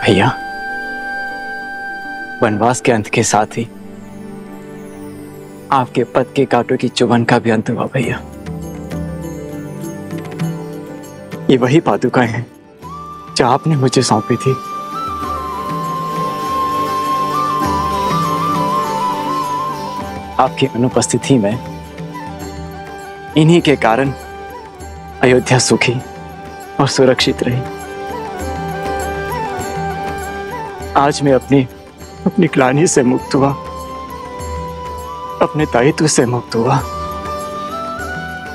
भैया, वनवास के अंत के साथ ही आपके पद के कांटों की चुभन का भी अंत हुआ भैया। ये वही पादुकाएं हैं जो आपने मुझे सौंपी थी। आपकी अनुपस्थिति में इन्हीं के कारण अयोध्या सुखी और सुरक्षित रही। आज मैं अपनी ग्लानि से मुक्त हुआ, अपने दायित्व से मुक्त हुआ।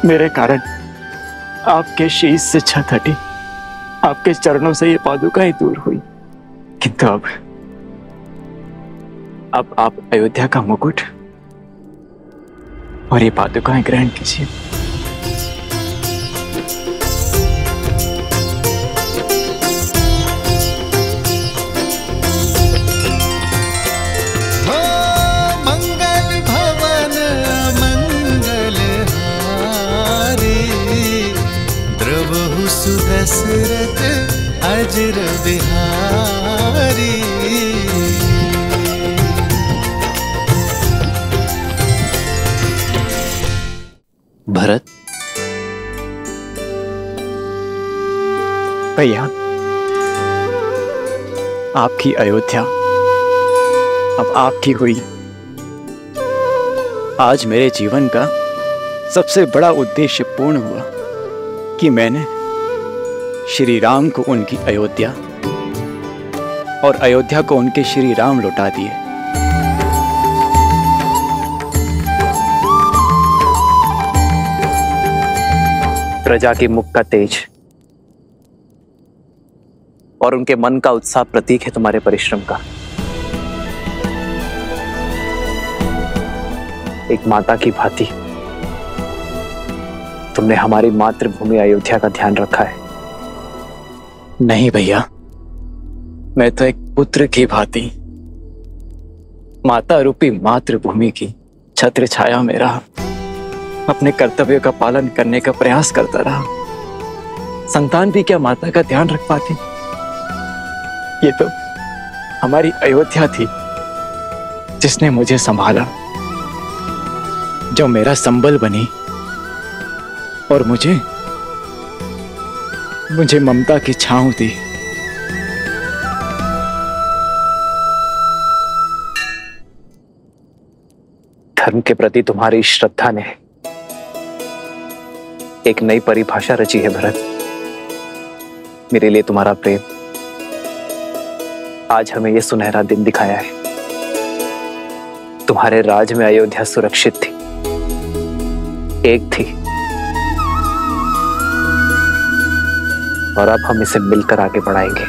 मेरे कारण आपके शीश से छत हटी, आपके चरणों से ये पादुकाएं दूर हुई। किंतु अब आप अयोध्या का मुकुट और ये पादुकाएं ग्रहण कीजिए। दशरथ अजर बिहारी। भरत, भैया, आपकी अयोध्या अब आपकी हुई। आज मेरे जीवन का सबसे बड़ा उद्देश्य पूर्ण हुआ कि मैंने श्री राम को उनकी अयोध्या और अयोध्या को उनके श्री राम लौटा दिए। प्रजा के मुख का तेज और उनके मन का उत्साह प्रतीक है तुम्हारे परिश्रम का। एक माता की भांति तुमने हमारी मातृभूमि अयोध्या का ध्यान रखा है। नहीं भैया, मैं तो एक पुत्र की भांति माता रूपी मातृभूमि की छत्र छाया में रहा, अपने कर्तव्यों का पालन करने का प्रयास करता रहा। संतान भी क्या माता का ध्यान रख पाती? ये तो हमारी अयोध्या थी जिसने मुझे संभाला, जो मेरा संबल बनी और मुझे ममता की छांव दी। धर्म के प्रति तुम्हारी श्रद्धा ने एक नई परिभाषा रची है भरत। मेरे लिए तुम्हारा प्रेम आज हमें यह सुनहरा दिन दिखाया है। तुम्हारे राज में अयोध्या सुरक्षित थी, एक थी, और अब हम इसे मिलकर आगे बढ़ाएंगे।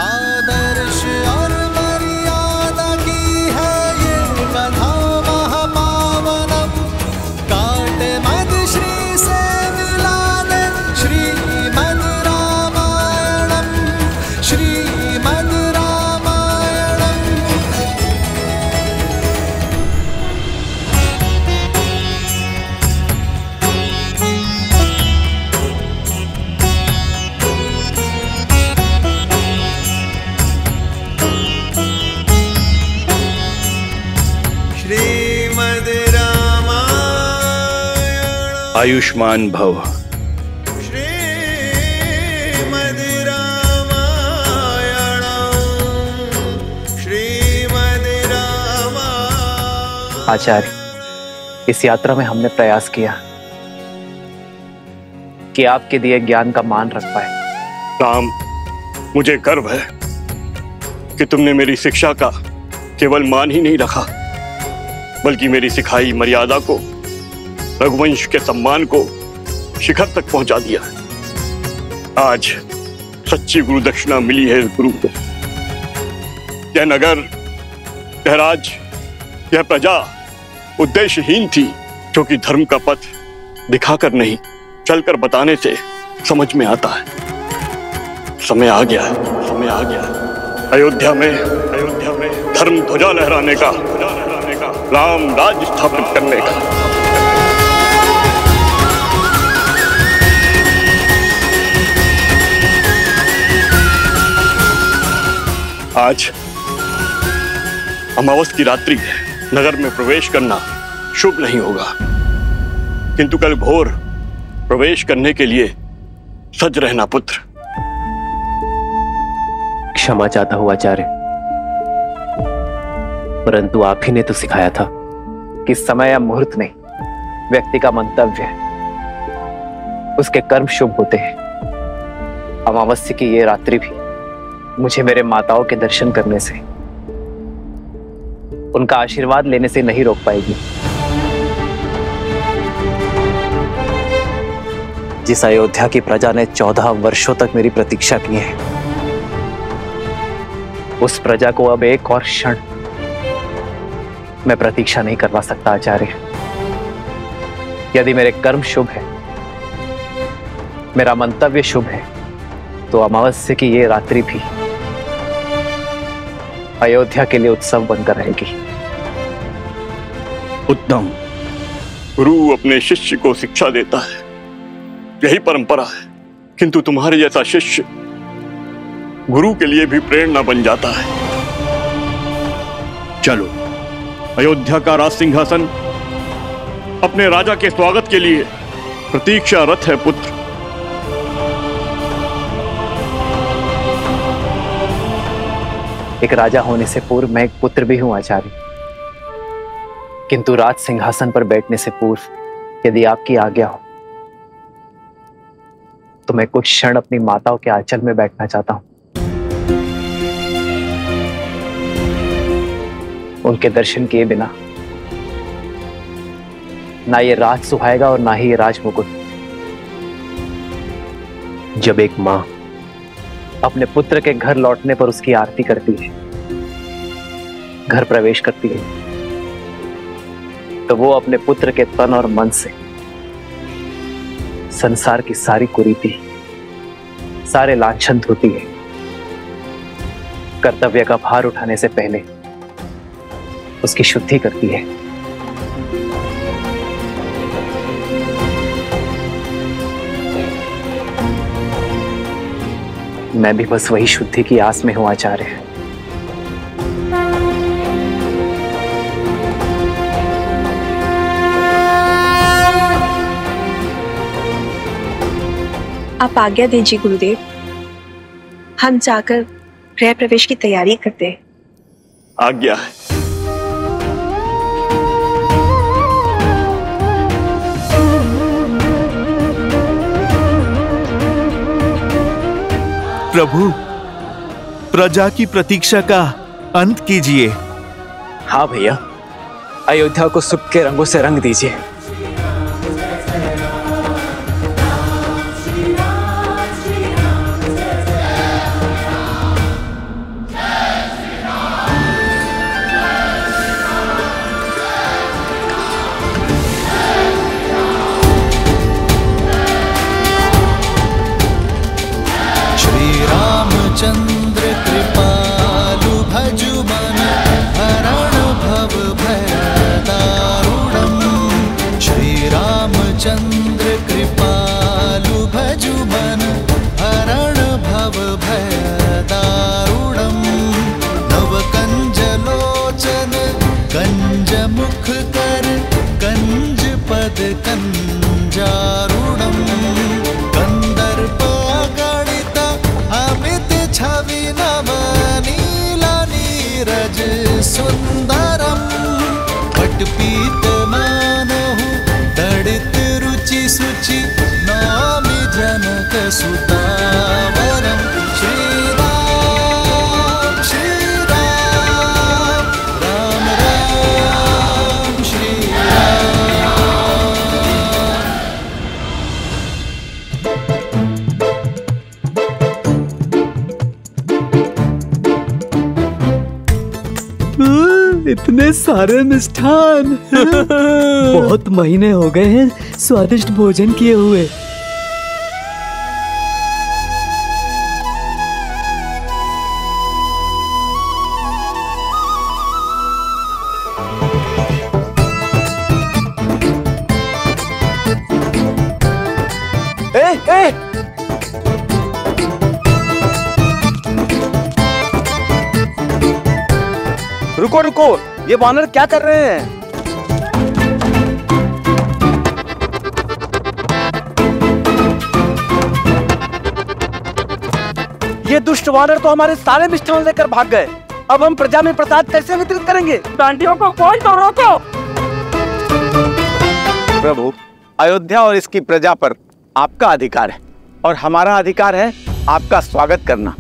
आदर्श और मर्यादा की है ये कथा महापावनम। काट मद श्री से मिला दे श्रीमद् रामायणम, श्रीमद् रामायणम। आयुष्मान भव। श्रीमद् रामायण, श्रीमद् रामायण। आचार्य, इस यात्रा में हमने प्रयास किया कि आपके दिए ज्ञान का मान रख पाए। राम, मुझे गर्व है कि तुमने मेरी शिक्षा का केवल मान ही नहीं रखा, बल्कि मेरी सिखाई मर्यादा को, रघुवंश के सम्मान को शिखर तक पहुंचा दिया। आज सच्ची गुरु दक्षिणा मिली है इस गुरु को। यह नगर, यह राज, यह प्रजा उद्देश्यहीन थी, जो कि धर्म का पथ दिखाकर नहीं, चलकर बताने से समझ में आता है। समय आ गया है, समय आ गया है। अयोध्या में धर्म ध्वजा लहराने का, राम राज स्थापित करने का। आज अमावस की रात्रि है, नगर में प्रवेश करना शुभ नहीं होगा, किंतु कल भोर प्रवेश करने के लिए सज रहना पुत्र। क्षमा चाहता हूं आचार्य, परंतु आप ही ने तो सिखाया था कि समय या मुहूर्त नहीं, व्यक्ति का मंतव्य है, उसके कर्म शुभ होते हैं। अमावस्या की ये रात्रि भी मुझे मेरे माताओं के दर्शन करने से, उनका आशीर्वाद लेने से नहीं रोक पाएगी। जिस अयोध्या की प्रजा ने 14 वर्षों तक मेरी प्रतीक्षा की है, उस प्रजा को अब एक और क्षण मैं प्रतीक्षा नहीं करवा सकता आचार्य। यदि मेरे कर्म शुभ है, मेरा मंतव्य शुभ है, तो अमावस्या की ये रात्रि भी अयोध्या के लिए उत्सव बनकर रहेगी। उत्तम। गुरु अपने शिष्य को शिक्षा देता है, यही परंपरा है, किंतु तुम्हारे जैसा शिष्य गुरु के लिए भी प्रेरणा बन जाता है। चलो, अयोध्या का राज सिंहासन अपने राजा के स्वागत के लिए प्रतीक्षारत है पुत्र। एक राजा होने से पूर्व मैं एक पुत्र भी हूं आचार्य, किंतु राज सिंहासन पर बैठने से पूर्व यदि आपकी आज्ञा हो तो मैं कुछ क्षण अपनी माताओं के आंचल में बैठना चाहता हूं। उनके दर्शन किए बिना ना ये राज सुहाएगा और ना ही ये राज मुकुट। जब एक मां अपने पुत्र के घर लौटने पर उसकी आरती करती है, घर प्रवेश करती है, तो वो अपने पुत्र के तन और मन से संसार की सारी कुरीति, सारे लांछन धोती है। कर्तव्य का भार उठाने से पहले उसकी शुद्धि करती है। मैं भी बस वही शुद्धि की आस में हूं आचार्य। आप आज्ञा दीजिए गुरुदेव, हम जाकर गृह प्रवेश की तैयारी करते हैं। आज्ञा है। प्रभु, प्रजा की प्रतीक्षा का अंत कीजिए। हाँ भैया, अयोध्या को सुख के रंगों से रंग दीजिए। चंद्र कृपालु भजु मन हरण भव भय दारुणम। श्री रामचंद्र कृपालु भजु मन हरण भव भय दारुणम। नव कंज लोचन कंज मुख कर कंज पद कंजारुणम। कंदर्प अगणित अमित छवि नव नीला नीरज सुंदरम। पटपीत मानहु दड़ित रुचि सुचि नामि जनक सुतावरम। श्री राम राम राम श्री इतने सारे मिष्ठान। बहुत महीने हो गए हैं स्वादिष्ट भोजन किए हुए। रुको रुको, ये वानर क्या कर रहे हैं? ये दुष्ट वानर तो हमारे सारे मिष्ठान लेकर भाग गए। अब हम प्रजा में प्रसाद कैसे वितरित करेंगे? डांडियों को कौन तो रोको। प्रभु, अयोध्या और इसकी प्रजा पर आपका अधिकार है और हमारा अधिकार है आपका स्वागत करना।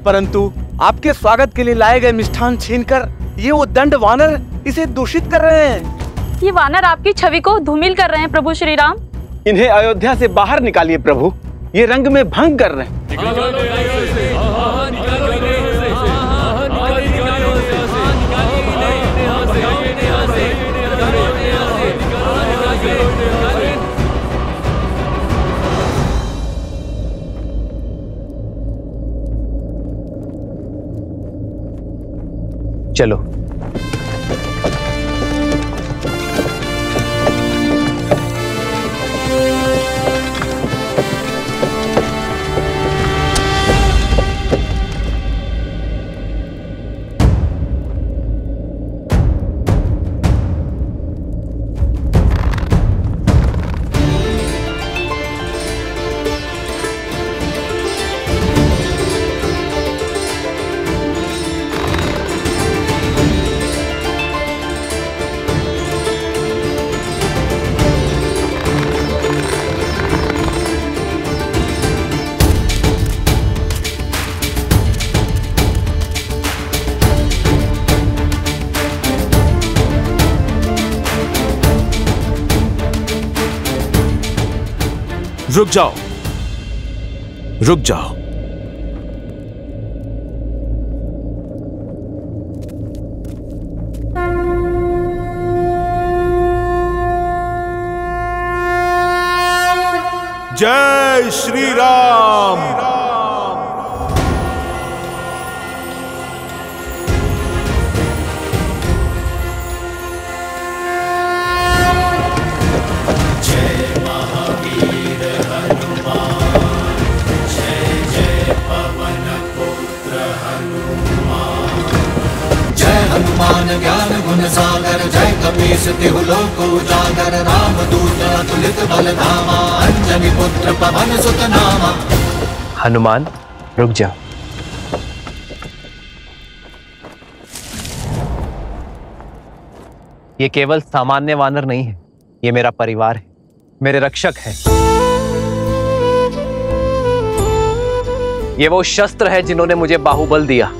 परंतु आपके स्वागत के लिए लाए गए मिष्ठान छीनकर ये वो दंड वानर इसे दूषित कर रहे हैं। ये वानर आपकी छवि को धूमिल कर रहे हैं प्रभु श्री राम। इन्हें अयोध्या से बाहर निकालिए प्रभु, ये रंग में भंग कर रहे हैं। चलो। रुक जाओ, रुक जाओ। जय श्री राम। हनुमान ज्ञान गुण सागर, जय कपीस तिहु लोक उजागर, रामदूत अतुलित बल धामा, अंजनी पुत्र पवन सुत नामा। हनुमान, रुक जा। ये केवल सामान्य वानर नहीं है, ये मेरा परिवार है, मेरे रक्षक हैं। ये वो शस्त्र है जिन्होंने मुझे बाहुबल दिया।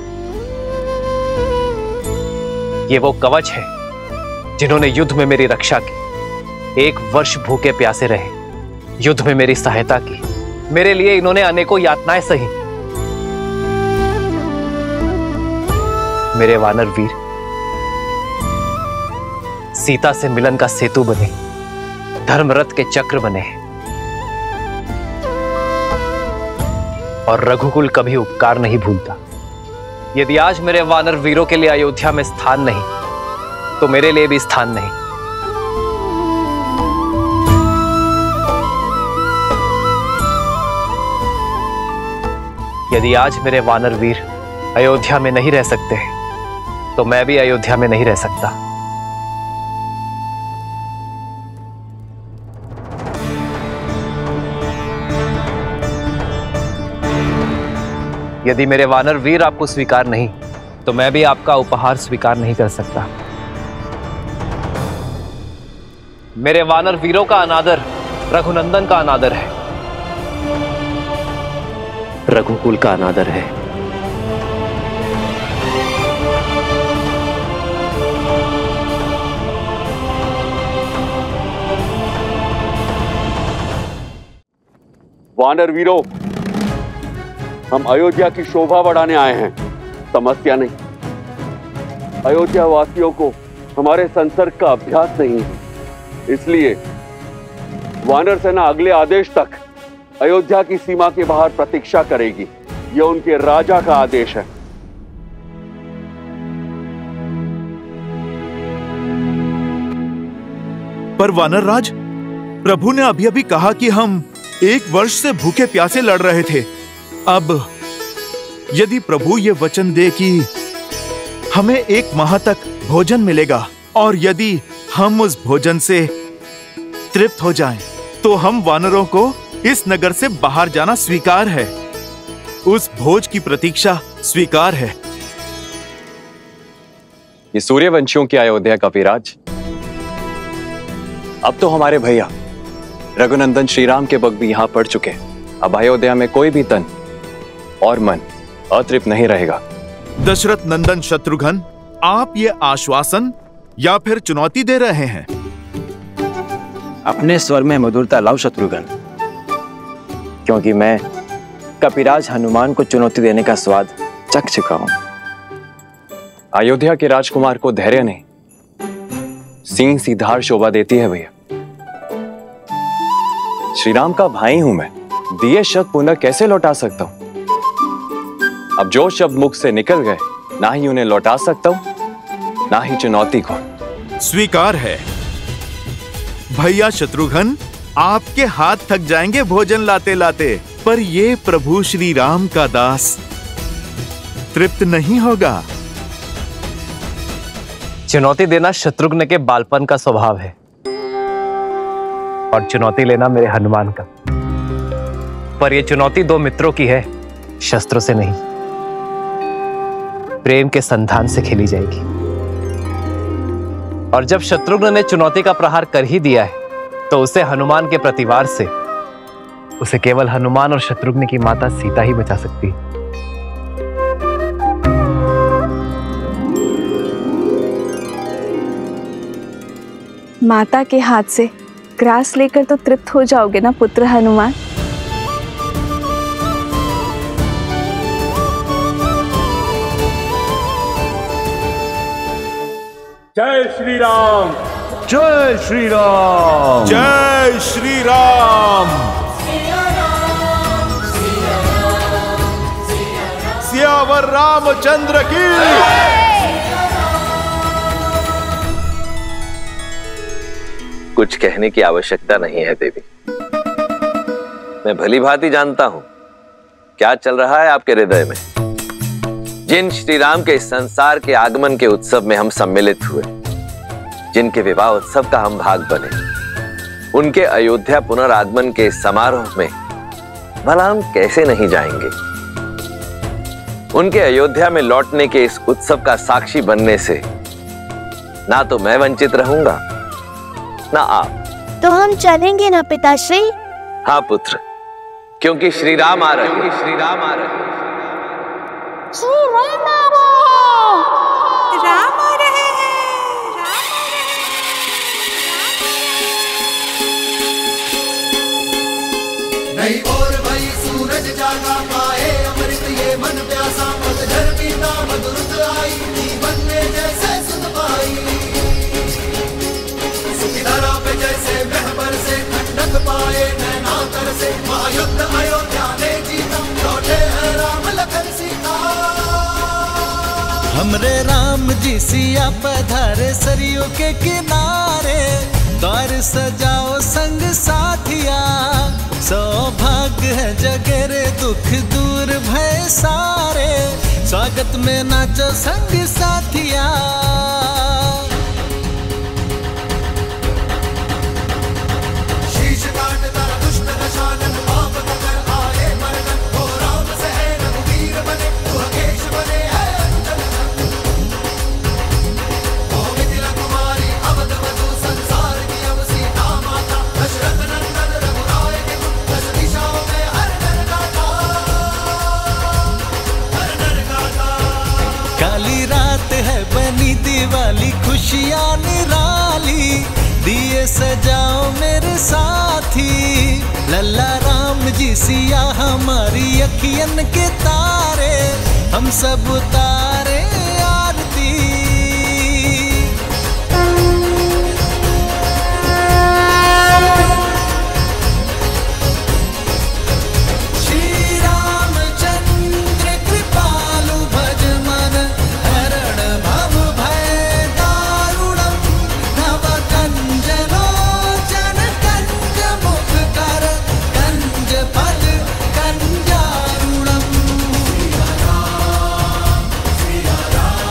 ये वो कवच है जिन्होंने युद्ध में मेरी रक्षा की। 1 वर्ष भूखे प्यासे रहे, युद्ध में मेरी सहायता की। मेरे लिए इन्होंने अनेकों यातनाएं सही। मेरे वानर वीर सीता से मिलन का सेतु बने, धर्मरथ के चक्र बने और रघुकुल कभी उपकार नहीं भूलता। यदि आज मेरे वानर वीरों के लिए अयोध्या में स्थान नहीं, तो मेरे लिए भी स्थान नहीं। यदि आज मेरे वानर वीर अयोध्या में नहीं रह सकते, तो मैं भी अयोध्या में नहीं रह सकता। यदि मेरे वानर वीर आपको स्वीकार नहीं, तो मैं भी आपका उपहार स्वीकार नहीं कर सकता। मेरे वानर वीरों का अनादर रघुनंदन का अनादर है, रघुकुल का अनादर है। वानर वीरों, हम अयोध्या की शोभा बढ़ाने आए हैं, समस्या नहीं। अयोध्या वासियों को हमारे संसर्ग का अभ्यास नहीं है, इसलिए वानर सेना अगले आदेश तक अयोध्या की सीमा के बाहर प्रतीक्षा करेगी। यह उनके राजा का आदेश है। पर वानर राज, प्रभु ने अभी अभी कहा कि हम 1 वर्ष से भूखे प्यासे लड़ रहे थे। अब यदि प्रभु ये वचन दे कि हमें 1 माह तक भोजन मिलेगा, और यदि हम उस भोजन से तृप्त हो जाएं, तो हम वानरों को इस नगर से बाहर जाना स्वीकार है। उस भोज की प्रतीक्षा स्वीकार है। ये सूर्यवंशियों की अयोध्या का विराज अब तो हमारे भैया रघुनंदन श्रीराम के वक्त भी यहां पड़ चुके हैं। अब अयोध्या में कोई भी तन और मन अतृप्त नहीं रहेगा। दशरथ नंदन शत्रुघ्न, आप ये आश्वासन या फिर चुनौती दे रहे हैं? अपने स्वर में मधुरता लाओ शत्रुघ्न, क्योंकि मैं कपिराज हनुमान को चुनौती देने का स्वाद चख चुका हूं। अयोध्या के राजकुमार को धैर्य नहीं, सिंह सी धार शोभा देती है भैया। श्रीराम का भाई हूं मैं, दिए शब्द पुनः कैसे लौटा सकता हूं? अब जो शब्द मुख से निकल गए, ना ही उन्हें लौटा सकता हूं, ना ही चुनौती को। स्वीकार है। भैया शत्रुघ्न, आपके हाथ थक जाएंगे भोजन लाते लाते, पर ये प्रभु श्री राम का दास तृप्त नहीं होगा। चुनौती देना शत्रुघ्न के बालपन का स्वभाव है, और चुनौती लेना मेरे हनुमान का। पर यह चुनौती दो मित्रों की है, शस्त्रों से नहीं, प्रेम के संधान से खेली जाएगी। और जब शत्रुघ्न ने चुनौती का प्रहार कर ही दिया है, तो उसे हनुमान के प्रतिवार से उसे केवल हनुमान और शत्रुघ्न की माता सीता ही बचा सकती है। माता के हाथ से ग्रास लेकर तो तृप्त हो जाओगे ना पुत्र हनुमान? जय श्री राम, जय श्री राम, जय श्री राम। सियावर रामचंद्र की। कुछ कहने की आवश्यकता नहीं है देवी, मैं भली भांति जानता हूं क्या चल रहा है आपके हृदय में। जिन श्री राम के इस संसार के आगमन के उत्सव में हम सम्मिलित हुए, जिनके विवाह उत्सव का हम भाग बने, उनके अयोध्या पुनरागमन के समारोह में भला हम कैसे नहीं जाएंगे। उनके अयोध्या में लौटने के इस उत्सव का साक्षी बनने से ना तो मैं वंचित रहूंगा, ना आप। तो हम चलेंगे ना पिताश्री? हाँ पुत्र, क्योंकि श्री राम आ रहे हैं। श्री राम आ रहे हैं। श्री राम आ रहे हैं। राम आ रहे हैं। नई और भई सूरज जागा पाए अमृत ये मन प्यासा, पतझड़ पीता मधुरत आई, जीवन में जैसे सुध पाई। सुखी धरा पे जैसे महबर से ठंडक पाए नैना कर से, महायुद्ध अयोध्या ने जीता, लौटे हैं राम लखन सीता। हमरे राम जी सिया पधारे सरयू के किनारे, द्वार सजाओ संग साथिया, सौभाग्य है जगरे दुख दूर भय सारे, स्वागत में नाचो संग साथिया। शीश काटता दुष्ट दशानन, पाप कर आए मर्दन, हो राम से है रघुवीर बने, दुर्गेश बने है अंजन। ओ मिथिला कुमारी अवध वधु, संसार की अब सीता माता, दशरथ नंदन रघुराय के गुण, दस दिशाओं में हर नर गाता, हर नर गाता। काली रात है बनी दिवाली, खुशियाँ निराली, दिए सजाओ मेरे साथी, लल्ला राम जी सिया हमारी अखियन के तारे, हम सब उतारे आरती। श्री रामचंद्र कृपालु भज मन, हरण भव भय दारुणम, नव कंज लोचन कंज मुख कर, कंज पद कंजारुणम। सिया राम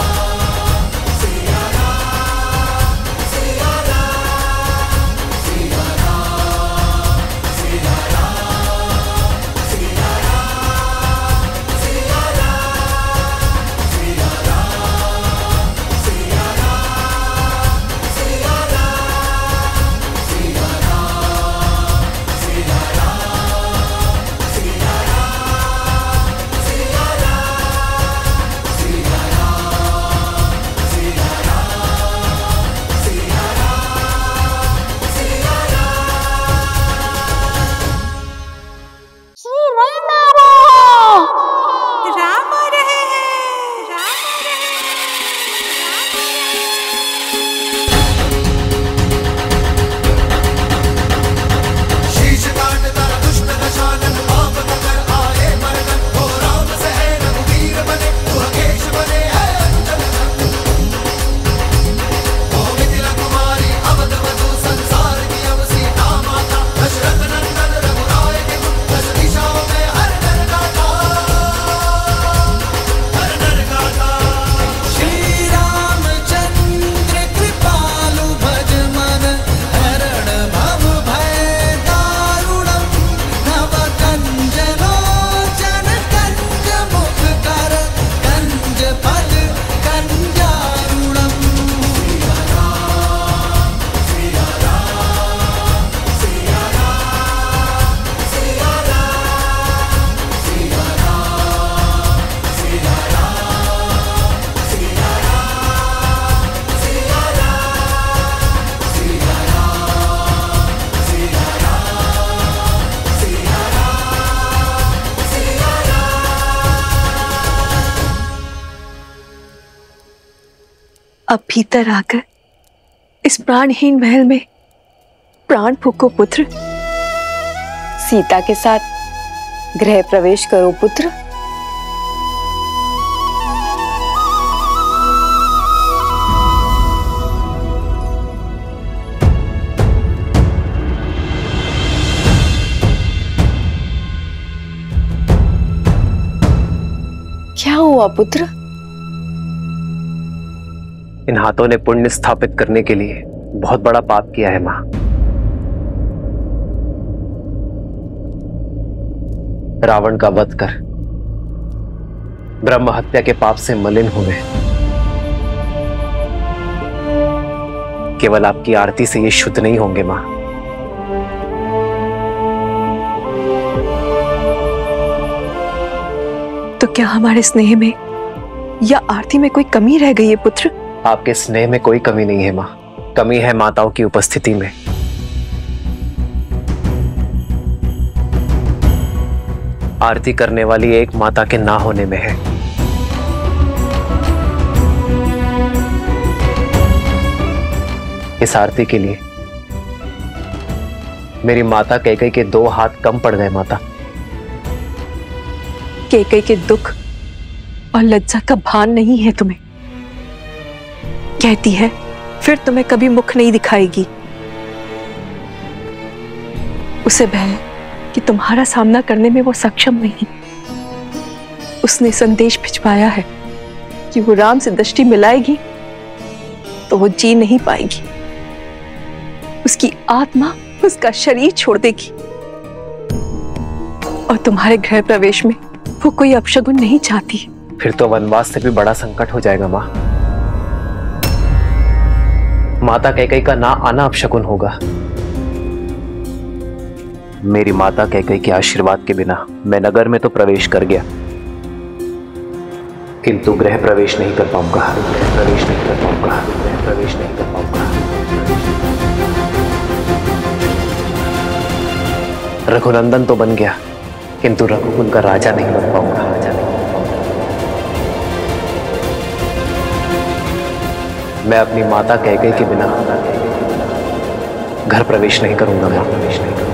अब भीतर आकर इस प्राणहीन महल में प्राण फूको पुत्र। सीता के साथ गृह प्रवेश करो पुत्र। क्या हुआ पुत्र? इन हाथों ने पुण्य स्थापित करने के लिए बहुत बड़ा पाप किया है मां। रावण का वध कर ब्रह्म हत्या के पाप से मलिन हुए। केवल आपकी आरती से ये शुद्ध नहीं होंगे मां। तो क्या हमारे स्नेह में या आरती में कोई कमी रह गई है पुत्र? आपके स्नेह में कोई कमी नहीं है मां, कमी है माताओं की उपस्थिति में। आरती करने वाली एक माता के ना होने में है। इस आरती के लिए मेरी माता कैकेयी के 2 हाथ कम पड़ गए माता। कैकेयी के दुख और लज्जा का भान नहीं है तुम्हें। कहती है फिर तुम्हें कभी मुख नहीं दिखाएगी। उसे भय है कि तुम्हारा सामना करने में वो सक्षम नहीं। उसने संदेश भिजवाया है कि वो राम से दृष्टि मिलाएगी तो वो जी नहीं पाएगी। उसकी आत्मा उसका शरीर छोड़ देगी और तुम्हारे गृह प्रवेश में वो कोई अपशगुन नहीं चाहती। फिर तो वनवास से भी बड़ा संकट हो जाएगा मां। माता कैकेयी का ना आना अपशगुन होगा। मेरी माता कैकेयी के आशीर्वाद के बिना मैं नगर में तो प्रवेश कर गया, किंतु गृह प्रवेश नहीं कर पाऊंगा। गृह प्रवेश नहीं कर पाऊंगा। गृह प्रवेश नहीं कर पाऊंगा। रघुनंदन तो बन गया, किंतु रघुकुल का राजा नहीं बन पाऊंगा। राजा नहीं बन पाऊंगा। मैं अपनी माता कैकेयी के बिना घर प्रवेश नहीं करूंगा। मैं प्रवेश नहीं करूंगा।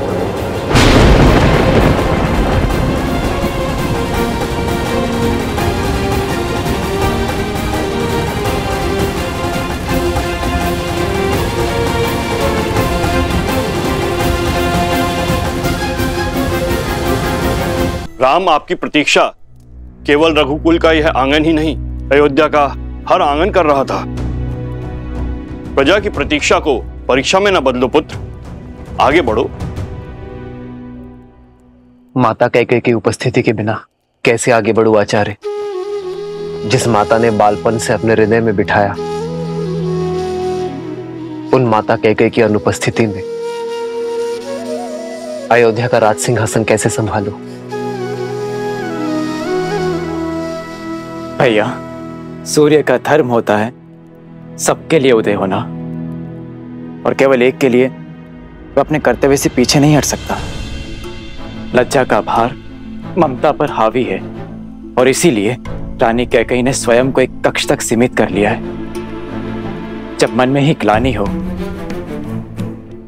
राम, आपकी प्रतीक्षा केवल रघुकुल का यह आंगन ही नहीं, अयोध्या का हर आंगन कर रहा था। प्रजा की प्रतीक्षा को परीक्षा में न बदलो पुत्र, आगे बढ़ो। माता कैकेयी की उपस्थिति के बिना कैसे आगे बढ़ूं आचार्य? जिस माता ने बालपन से अपने हृदय में बिठाया, उन माता कैकेयी की अनुपस्थिति में अयोध्या का राज सिंहासन कैसे संभालूं? भैया, सूर्य का धर्म होता है सबके लिए उदय होना, और केवल एक के लिए वो अपने कर्तव्य से पीछे नहीं हट सकता। लज्जा का भार ममता पर हावी है, और इसीलिए रानी कैकेयी ने स्वयं को एक कक्ष तक सीमित कर लिया है। जब मन में ही ग्लानि हो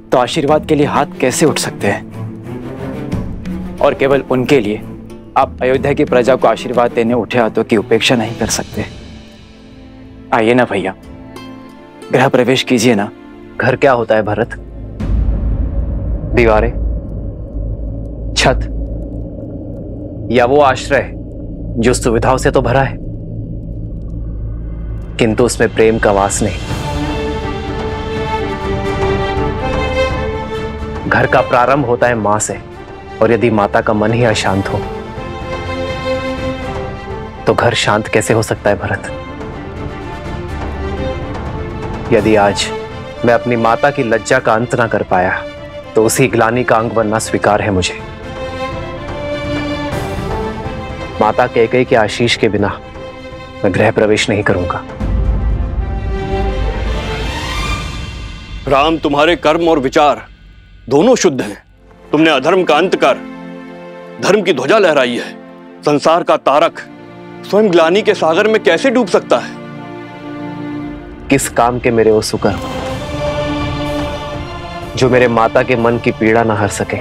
तो आशीर्वाद के लिए हाथ कैसे उठ सकते हैं? और केवल उनके लिए आप अयोध्या की प्रजा को आशीर्वाद देने उठे हाथों की उपेक्षा नहीं कर सकते। आइए ना भैया, गृह प्रवेश कीजिए ना। घर क्या होता है भरत? दीवारें, छत, या वो आश्रय जो सुविधाओं से तो भरा है किंतु उसमें प्रेम का वास नहीं। घर का प्रारंभ होता है मां से, और यदि माता का मन ही अशांत हो तो घर शांत कैसे हो सकता है भरत? यदि आज मैं अपनी माता की लज्जा का अंत ना कर पाया तो उसी ग्लानि का अंग बनना स्वीकार है मुझे। माता कैकेयी के आशीष के बिना मैं गृह प्रवेश नहीं करूंगा। राम, तुम्हारे कर्म और विचार दोनों शुद्ध हैं। तुमने अधर्म का अंत कर धर्म की ध्वजा लहराई है। संसार का तारक स्वयं ग्लानि के सागर में कैसे डूब सकता है? किस काम के मेरे वो सुकर जो मेरे माता के मन की पीड़ा न हर सके।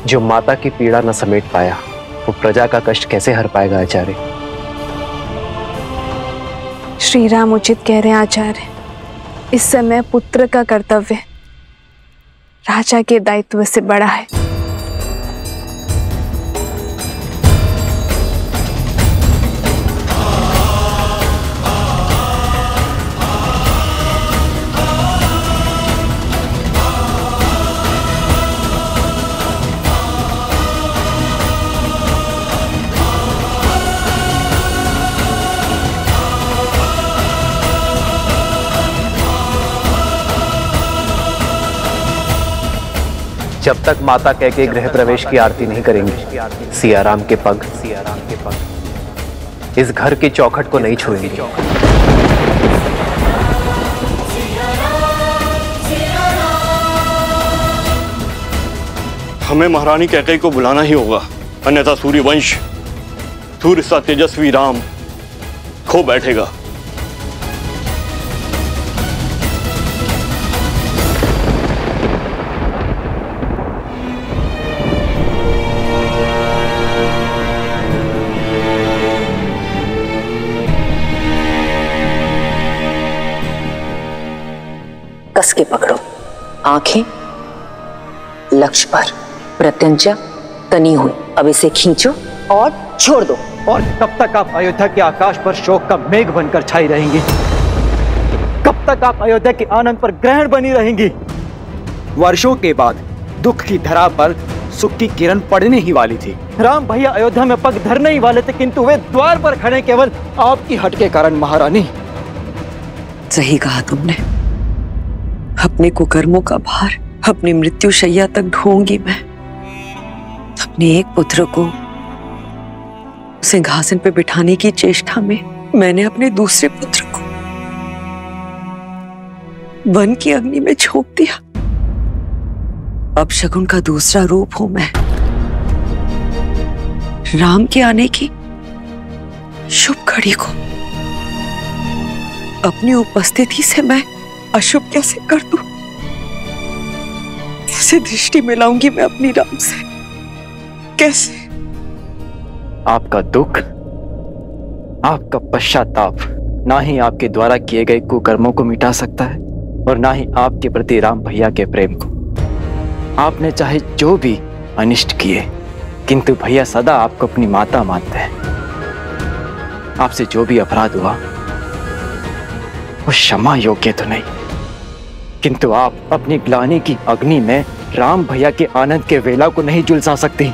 जो माता की पीड़ा न समेट पाया वो प्रजा का कष्ट कैसे हर पाएगा आचार्य? श्री राम उचित कह रहे हैं आचार्य। इस समय पुत्र का कर्तव्य राजा के दायित्व से बड़ा है। जब तक माता कैकेयी गृह प्रवेश की आरती नहीं करेंगी, सियाराम के पग इस घर की चौखट को नहीं छुएंगे। हमें महारानी कैकेयी को बुलाना ही होगा, अन्यथा सूर्यवंश, सूर्य सा तेजस्वी राम खो बैठेगा। कस के पकड़ो, आंखें लक्ष्य पर, प्रत्यंचा तनी हुई। अब इसे खींचो और छोड़ दो। और कब तक आप अयोध्या के आकाश पर शोक का मेघ बनकर छाई रहेंगी? कब तक आप अयोध्या के आनंद पर ग्रहण बनी रहेंगी? वर्षों के बाद दुख की धरा पर सुख की किरण पड़ने ही वाली थी। राम भैया अयोध्या में पग धरने ही वाले थे, किंतु वे द्वार पर खड़े केवल आपकी हट के कारण। महारानी, सही कहा तुमने। अपने कुकर्मों का भार अपनी मृत्यु शैया तक ढोऊंगी मैं। अपने एक पुत्र को सिंहासन पे बिठाने की चेष्टा में मैंने अपने दूसरे पुत्र को वन की अग्नि में झोंक दिया। अब शकुन का दूसरा रूप हूं मैं। राम के आने की शुभ घड़ी को अपनी उपस्थिति से मैं अशुभ कैसे कर दूं? कैसे दृष्टि मिलाऊंगी मैं अपनी राम से? कैसे? आपका दुख, आपका पश्चाताप ना ही आपके द्वारा किए गए कुकर्मों को मिटा सकता है और ना ही आपके प्रति राम भैया के प्रेम को। आपने चाहे जो भी अनिष्ट किए, किंतु भैया सदा आपको अपनी माता मानते हैं। आपसे जो भी अपराध हुआ वो क्षमा योग्य तो नहीं, किंतु आप अपनी ग्लानि की अग्नि में राम भैया के आनंद के वेला को नहीं झुलसा सकती।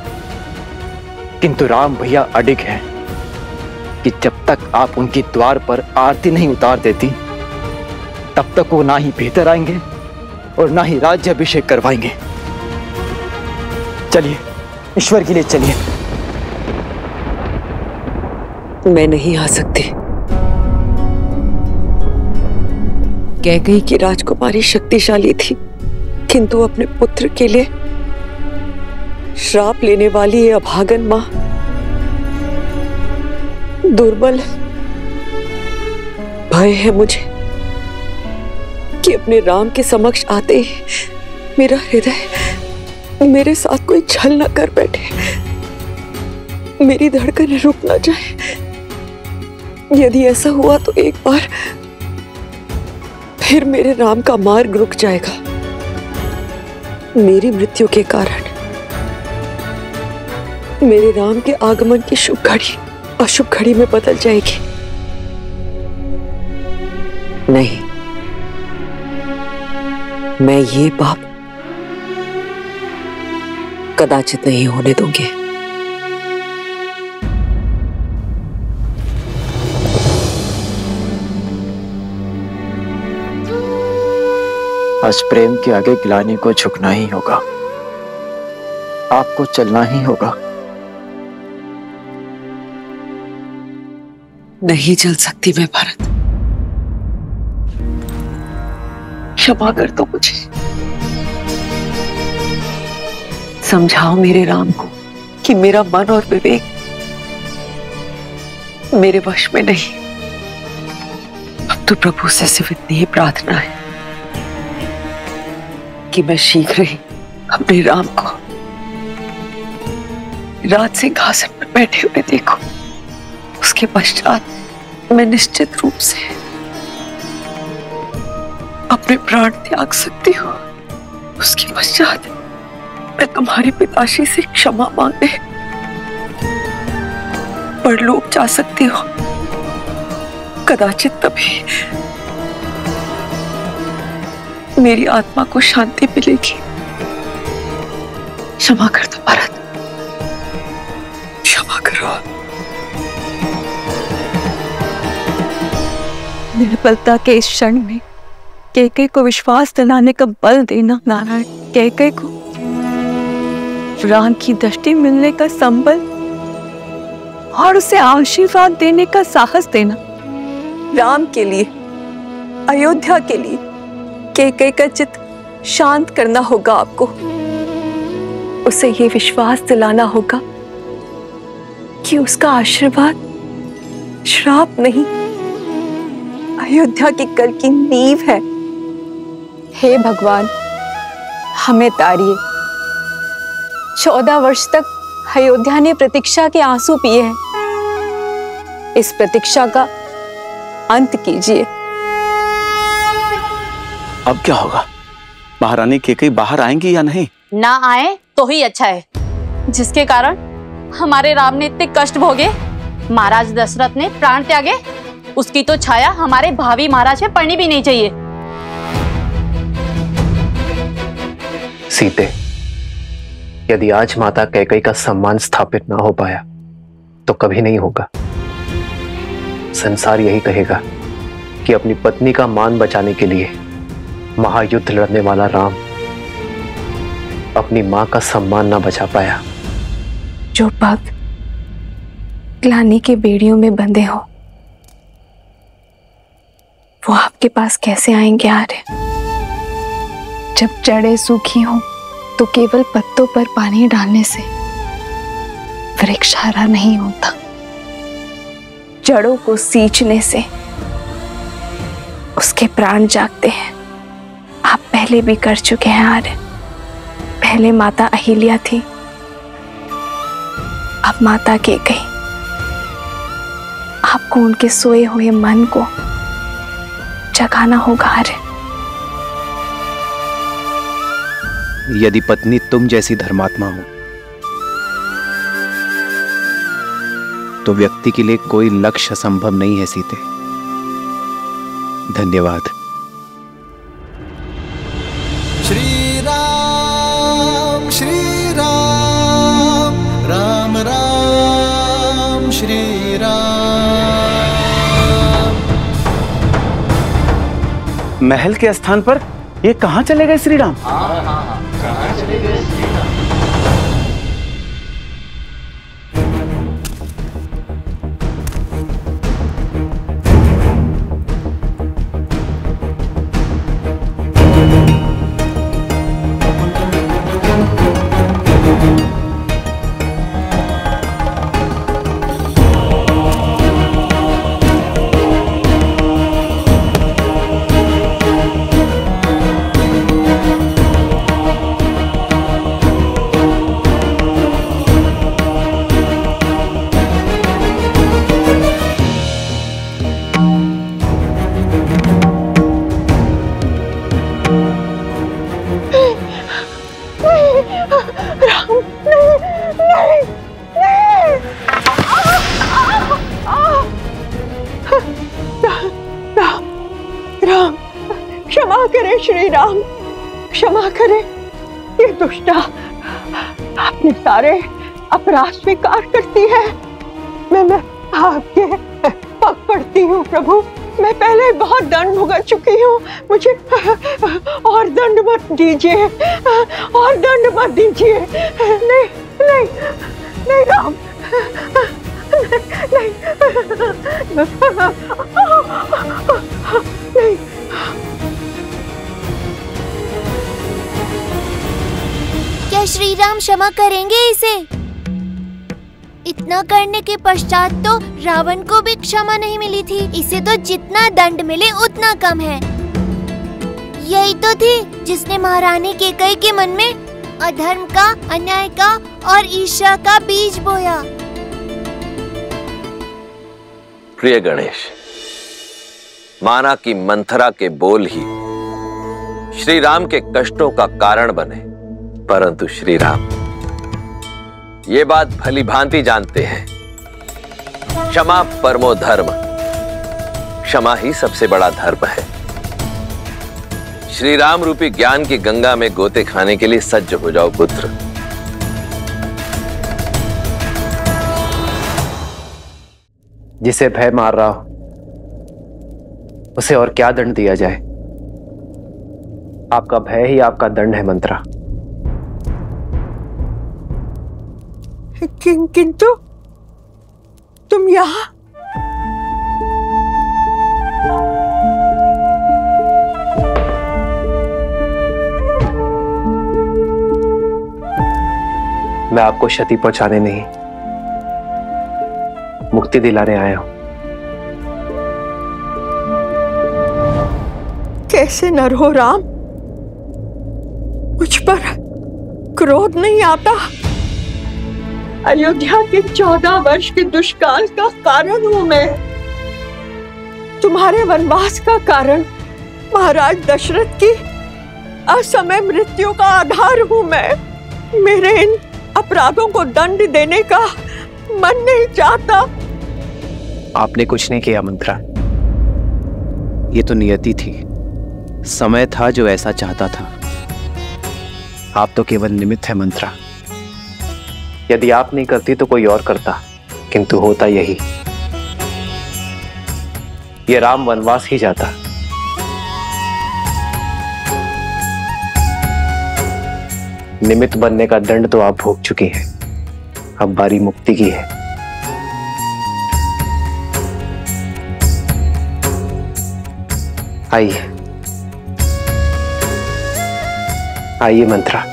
किंतु राम भैया अडिग है कि जब तक आप उनके द्वार पर आरती नहीं उतार देती, तब तक वो ना ही भीतर आएंगे और ना ही राज्याभिषेक करवाएंगे। चलिए, ईश्वर के लिए चलिए। मैं नहीं आ सकती। कैकेयी की राजकुमारी शक्तिशाली थी, किंतु अपने पुत्र के लिए श्राप लेने वाली ये अभागन मां दुर्बल है। भय है मुझे कि अपने राम के समक्ष आते ही मेरा हृदय मेरे साथ कोई छल न कर बैठे, मेरी धड़कन रुक न जाए। यदि ऐसा हुआ तो एक बार फिर मेरे राम का मार्ग रुक जाएगा। मेरी मृत्यु के कारण मेरे राम के आगमन की शुभ घड़ी अशुभ घड़ी में बदल जाएगी। नहीं, मैं ये पाप कदाचित नहीं होने दूंगी। आज प्रेम के आगे ग्लानि को झुकना ही होगा। आपको चलना ही होगा। नहीं चल सकती मैं भरत। क्षमा कर दो मुझे। समझाओ मेरे राम को कि मेरा मन और विवेक मेरे वश में नहीं। अब तो प्रभु से सिर्फ इतनी ही प्रार्थना है कि मैं शीघ्र ही अपने राम को राज सिंहासन पर बैठे हुए देखूं। उसके पश्चात मैं निश्चित रूप से अपने प्राण त्याग सकती हूँ। उसके पश्चात मैं तुम्हारे पिताश्री से क्षमा मांगने परलोक जा सकती हूँ। कदाचित तभी मेरी आत्मा को शांति मिलेगी। क्षमा कर दो भरत, क्षमा करो। निर्बलता के इस क्षण में कैकेयी को विश्वास दिलाने का बल देना नारायण, कैकेयी को राम की दृष्टि मिलने का संबल और उसे आशीर्वाद देने का साहस देना। राम के लिए, अयोध्या के लिए कैकेयी का चित्त शांत करना होगा आपको। उसे ये विश्वास दिलाना होगा कि उसका आशीर्वाद श्राप नहीं, अयोध्या की कल की नींव है। हे भगवान, हमें तारिए। 14 वर्ष तक अयोध्या ने प्रतीक्षा के आंसू पिए हैं। इस प्रतीक्षा का अंत कीजिए। अब क्या होगा? महारानी कैकेयी बाहर आएंगी या नहीं? ना आए तो ही अच्छा है, जिसके कारण हमारे राम ने इतने कष्ट भोगे, महाराज दशरथ ने प्राण त्यागे, उसकी तो छाया हमारे भावी महाराज पे पड़नी भी नहीं चाहिए। सीते, यदि आज माता कैकेयी का सम्मान स्थापित ना हो पाया तो कभी नहीं होगा। संसार यही कहेगा कि अपनी पत्नी का मान बचाने के लिए महायुद्ध लड़ने वाला राम अपनी मां का सम्मान ना बचा पाया। जो भक्त ग्लानि के बेड़ियों में बंधे हो, वो आपके पास कैसे आएंगे आर्य? जब जड़ें सूखी हो तो केवल पत्तों पर पानी डालने से वृक्ष हरा नहीं होता। जड़ों को सींचने से उसके प्राण जागते हैं। आप पहले भी कर चुके हैं आर्य। पहले माता अहिल्या थी, अब माता कैकेयी। आपको उनके सोए हुए मन को जगाना होगा आर्य। यदि पत्नी तुम जैसी धर्मात्मा हो तो व्यक्ति के लिए कोई लक्ष्य संभव नहीं है सीते। धन्यवाद। श्री राम राम राम श्री राम। महल के स्थान पर ये कहां चले गए श्री राम? कहां चले गए श्री राम? क्षमा करें श्री राम, क्षमा करें। ये दुष्टा अपने सारे अपराध स्वीकार करती है। मैं आपके पग पड़ती हूँ प्रभु। मैं पहले बहुत दंड भुगत चुकी हूँ, मुझे और दंड मत दीजिए, और दंड मत दीजिए। नहीं नहीं नहीं राम, नहीं नहीं। क्या श्री राम क्षमा करेंगे इसे? इतना करने के पश्चात तो रावण को भी क्षमा नहीं मिली थी। इसे तो जितना दंड मिले उतना कम है। यही तो थी जिसने महारानी कैकेयी के मन में अधर्म का, अन्याय का और ईर्ष्या का बीज बोया। प्रिय गणेश, माना कि मंथरा के बोल ही श्री राम के कष्टों का कारण बने, परंतु श्री राम ये बात भली भांति जानते हैं, क्षमा परमो धर्म, क्षमा ही सबसे बड़ा धर्म है। श्री राम रूपी ज्ञान की गंगा में गोते खाने के लिए सज्ज हो जाओ पुत्र। जिसे भय मार रहा हो उसे और क्या दंड दिया जाए? आपका भय ही आपका दंड है मंत्रा। किंतु तुम यहाँ? मैं आपको क्षति पहुंचाने नहीं, मुक्ति दिलाने आया हूं। कैसे नर हो राम? मुझ पर क्रोध नहीं आता? अयोध्या के 14 वर्ष के दुष्काल का कारण हूं मैं। तुम्हारे वनवास का कारण महाराज दशरथ की असमय मृत्यु का आधार हूं मैं। मेरे इन अपराधों को दंड देने का मन नहीं चाहता। आपने कुछ नहीं किया मंत्रा, ये तो नियति थी, समय था जो ऐसा चाहता था। आप तो केवल निमित्त है मंत्रा। यदि आप नहीं करती तो कोई और करता, किंतु होता यही, ये राम वनवास ही जाता। निमित्त बनने का दंड तो आप भोग चुकी हैं, अब बारी मुक्ति की है। आइए आइए मंत्रा।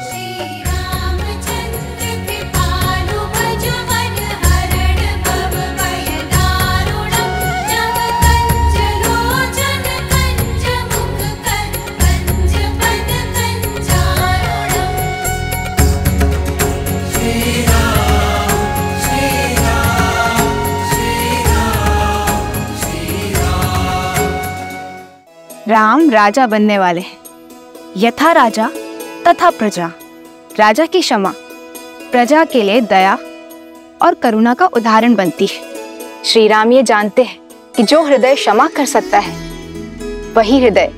राम राजा बनने वाले हैं। यथा राजा तथा प्रजा। राजा की क्षमा प्रजा के लिए दया और करुणा का उदाहरण बनती है। श्री राम ये जानते हैं कि जो हृदय क्षमा कर सकता है वही हृदय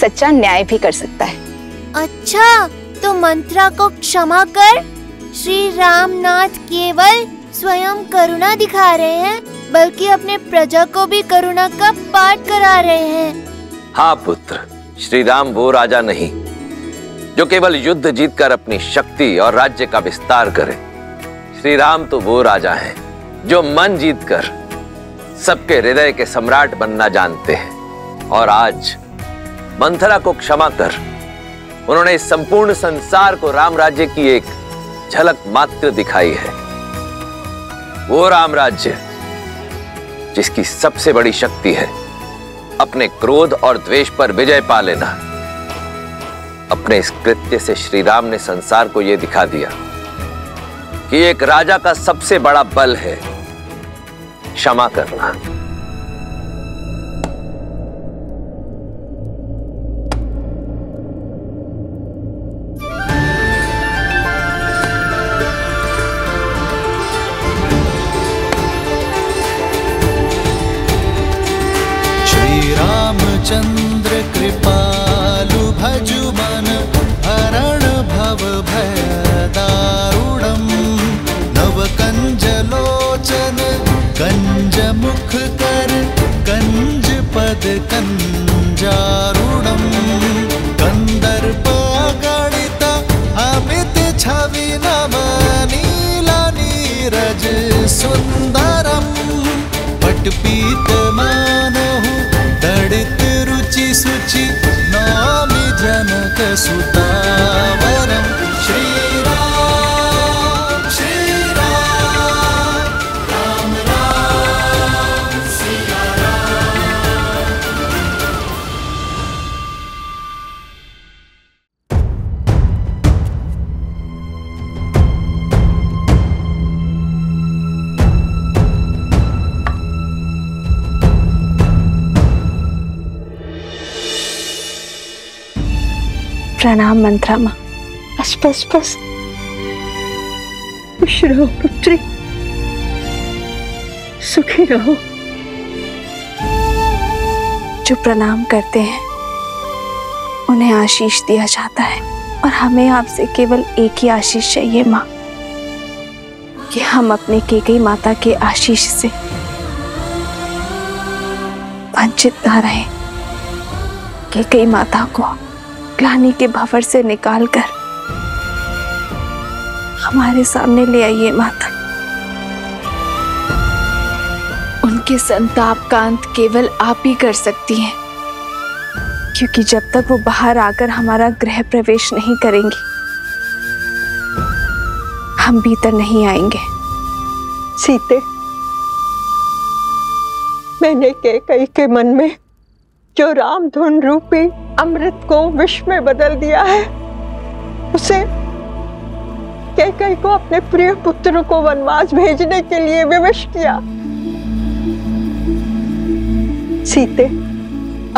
सच्चा न्याय भी कर सकता है। अच्छा, तो मंत्रा को क्षमा कर श्री रामनाथ केवल स्वयं करुणा दिखा रहे हैं, बल्कि अपने प्रजा को भी करुणा का पाठ करा रहे हैं। हाँ पुत्र, श्री राम वो राजा नहीं जो केवल युद्ध जीतकर अपनी शक्ति और राज्य का विस्तार करे। श्री राम तो वो राजा हैं जो मन जीतकर सबके हृदय के सम्राट बनना जानते हैं। और आज मंथरा को क्षमा कर उन्होंने इस संपूर्ण संसार को राम राज्य की एक झलक मात्र दिखाई है। वो राम राज्य जिसकी सबसे बड़ी शक्ति है अपने क्रोध और द्वेष पर विजय पा लेना। अपने इस कृत्य से श्री राम ने संसार को यह दिखा दिया कि एक राजा का सबसे बड़ा बल है क्षमा करना। चंद्र कृपालु भजु मन हरण भव भय दारुणम। नव कंज लोचन कंज मुख कर कंज पद कंजारुणम। कंदर्प गणित अमित छवि नव नीला नीरज सुंदरम। पटपीत मानहु तड़ित रुचि सुचि नौमि जनक सुतावरम। श्री राम प्रणाम मंत्रा माँ। बस बस बस, खुश रहो पुत्री, सुखी रहो। जो प्रणाम करते हैं उन्हें आशीष दिया जाता है, और हमें आपसे केवल एक ही आशीष चाहिए माँ, कि हम अपने कैकेयी माता के आशीष से वंचित ना रहें। कैकेयी माता को ग्लानि के भंवर से निकालकर हमारे सामने ले आइए माता। उनके संताप का अंत केवल आप ही कर सकती हैं, क्योंकि जब तक वो बाहर आकर हमारा गृह प्रवेश नहीं करेंगी, हम भीतर नहीं आएंगे। सीते, मैंने कैकेयी के मन में जो रामधुन रूपी अमृत को विष में बदल दिया है, उसे कैकेयी को अपने प्रिय पुत्र को वनवास भेजने के लिए विवश किया। सीते,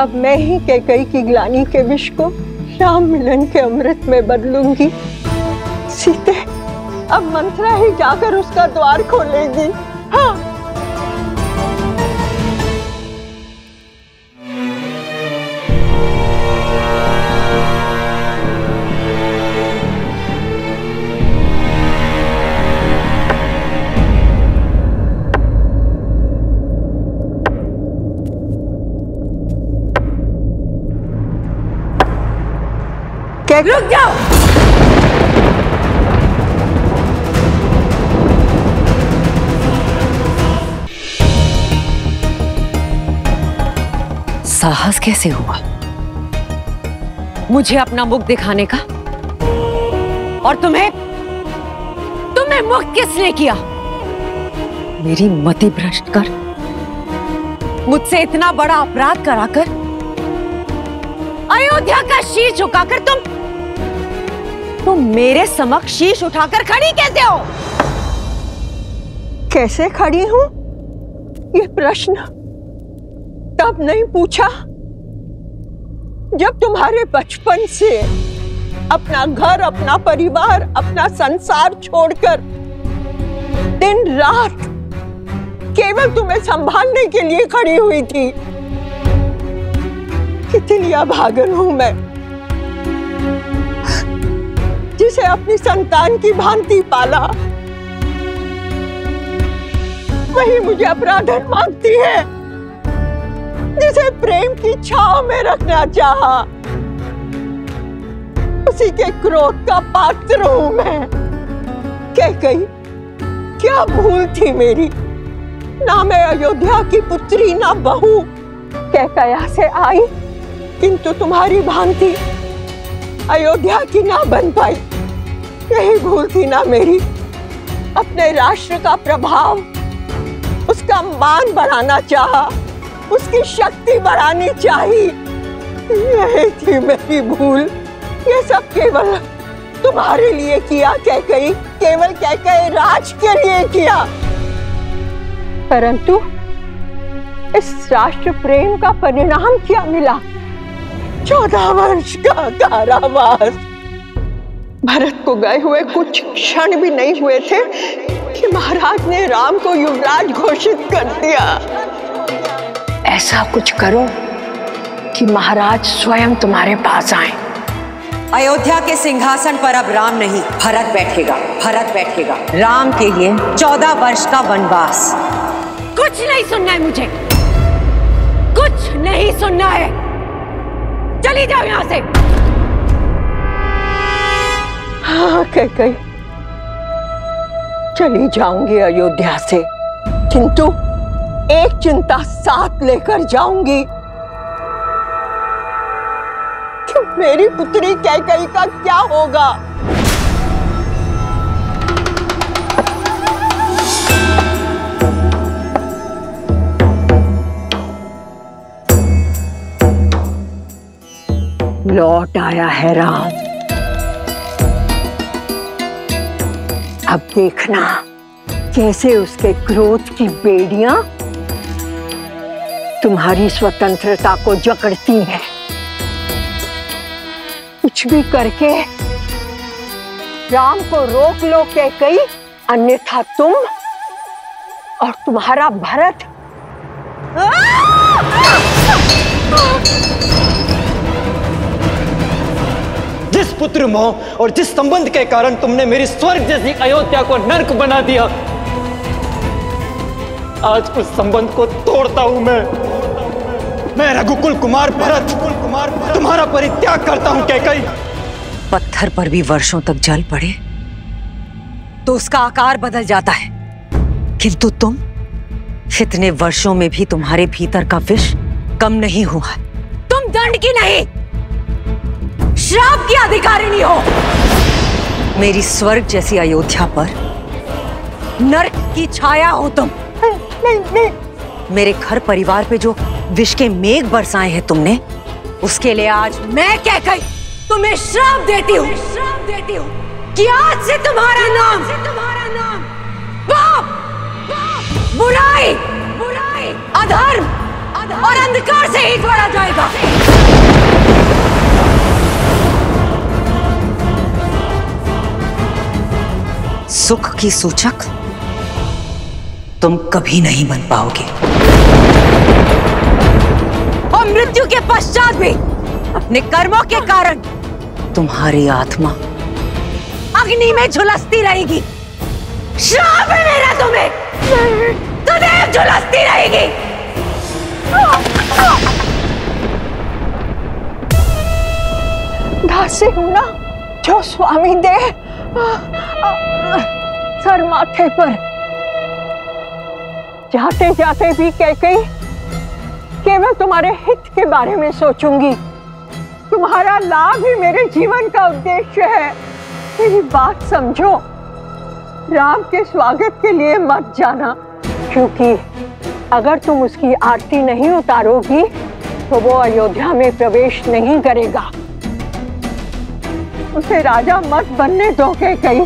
अब मैं ही कैकेयी की ग्लानि के विष को राम मिलन के अमृत में बदलूंगी। सीते, अब मंत्रा ही जाकर उसका द्वार खोलेगी। हाँ। रुक जाओ। साहस कैसे हुआ मुझे अपना मुख दिखाने का? और तुम्हें मुक्त किसने किया? मेरी मति भ्रष्ट कर मुझसे इतना बड़ा अपराध कराकर अयोध्या का शीश झुकाकर तुम मेरे समक्ष शीश उठाकर खड़ी कैसे हो? कैसे खड़ी हूं? ये प्रश्न तब नहीं पूछा जब तुम्हारे बचपन से अपना घर, अपना परिवार, अपना संसार छोड़कर दिन रात केवल तुम्हें संभालने के लिए खड़ी हुई थी। कितनी अभागन हूं मैं, जिसे अपनी संतान की भांति पाला, वही मुझे अपराधन मानती है, जिसे प्रेम की छांव में रखना चाहा, उसी के क्रोध का पात्र हूं मैं। कैकेयी, क्या भूल थी मेरी? ना मैं अयोध्या की पुत्री, ना बहू। कैकेयी से आई, किंतु तुम्हारी भांति अयोध्या की ना बन पाई। यही भूल थी ना मेरी। अपने राष्ट्र का प्रभाव, उसका मान बढ़ाना चाहा, उसकी शक्ति बढ़ानी चाहिए। यही थी मेरी भूल। ये सब केवल तुम्हारे लिए किया कैकेयी, केवल कैकेयी राज के लिए किया। परंतु इस राष्ट्र प्रेम का परिणाम क्या मिला? 14 वर्ष का कारावास। भरत को गए हुए कुछ क्षण भी नहीं हुए थे कि महाराज ने राम को युवराज घोषित कर दिया। ऐसा कुछ करो कि महाराज स्वयं तुम्हारे पास आए। अयोध्या के सिंहासन पर अब राम नहीं, भरत बैठेगा। भरत बैठेगा। राम के लिए 14 वर्ष का वनवास। कुछ नहीं सुनना है मुझे, कुछ नहीं सुनना है। चली जाओ यहां से। हाँ कैकेयी, चली जाऊंगी अयोध्या से, किंतु एक चिंता साथ लेकर जाऊंगी कि मेरी पुत्री कैकेयी का क्या होगा। लौट आया है राम। अब देखना कैसे उसके क्रोध की बेड़ियां तुम्हारी स्वतंत्रता को जकड़ती हैं। कुछ भी करके राम को रोक लो कैकेयी, अन्यथा तुम और तुम्हारा भरत जिस पुत्र मोह और जिस संबंध के कारण तुमने मेरी स्वर्ग जैसी अयोध्या को नर्क बना दिया, आज उस संबंध को तोड़ता हूं मैं रघुकुल कुमार भरत तुम्हारा परित्याग करता हूं कैकेयी। पत्थर पर भी वर्षों तक जल पड़े तो उसका आकार बदल जाता है, किंतु तुम इतने वर्षों में भी तुम्हारे भीतर का विष कम नहीं हुआ। तुम दंड की नहीं, श्राप की अधिकारिणी हो। मेरी स्वर्ग जैसी अयोध्या पर नरक की छाया हो तुम। नहीं। मेरे घर परिवार पे जो विष के मेघ बरसाए हैं तुमने, उसके लिए आज मैं कैकेयी तुम्हें श्राप देती हूँ कि आज से तुम्हारा नाम पाप, बुराई, अधर्म और अंधकार से ही जोड़ा जाएगा। सुख की सूचक तुम कभी नहीं बन पाओगे और मृत्यु के पश्चात भी अपने कर्मों के कारण तुम्हारी आत्मा अग्नि में झुलसती रहेगी। श्राप है मेरा तुम्हें, सदैव झुलसती रहेगी। दासी हूं ना, जो स्वामी दे सर माथे पर। जाते जाते भी कैकेयी केवल तुम्हारे हित के बारे में सोचूंगी। तुम्हारा लाभ ही मेरे जीवन का उद्देश्य है। मेरी बात समझो, राम के स्वागत के लिए मत जाना, क्योंकि अगर तुम उसकी आरती नहीं उतारोगी तो वो अयोध्या में प्रवेश नहीं करेगा। उसे राजा मत बनने दो कैकेयी,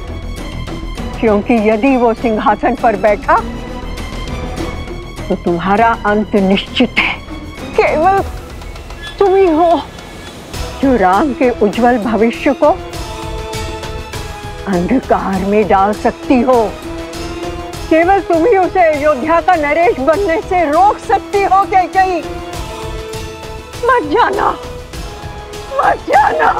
क्योंकि यदि वो सिंहासन पर बैठा तो तुम्हारा अंत निश्चित है। केवल तुम ही हो जो राम के उज्जवल भविष्य को अंधकार में डाल सकती हो। केवल तुम ही उसे अयोध्या का नरेश बनने से रोक सकती हो कैकेयी। मत जाना, मत जाना।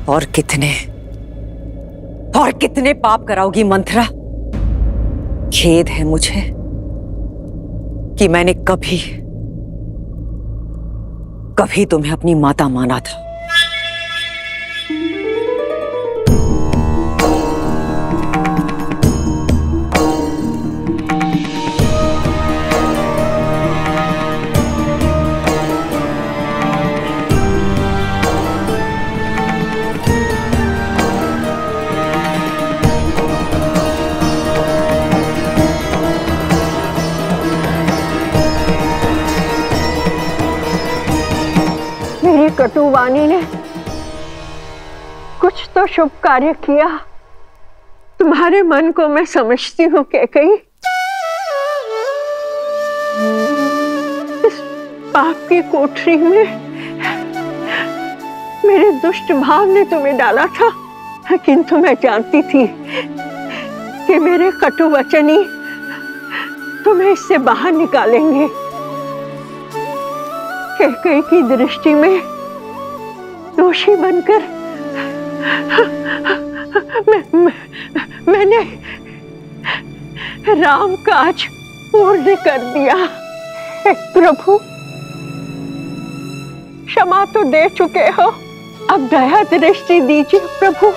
और कितने पाप कराओगी मंथरा? खेद है मुझे कि मैंने कभी तुम्हें अपनी माता माना था। कटुवाणी ने कुछ तो शुभ कार्य किया। तुम्हारे मन को मैं समझती हूँ कैकेयी। इस पाप की कोठरी में मेरे दुष्ट भाव ने तुम्हें डाला था, किंतु मैं जानती थी कि मेरे कटु वचन ही तुम्हें इससे बाहर निकालेंगे। कैकेयी की दृष्टि में दोषी बनकर मैंने राम काज पूर्ण कर दिया। हे प्रभु, क्षमा तो दे चुके हो, अब दया दृष्टि दीजिए प्रभु।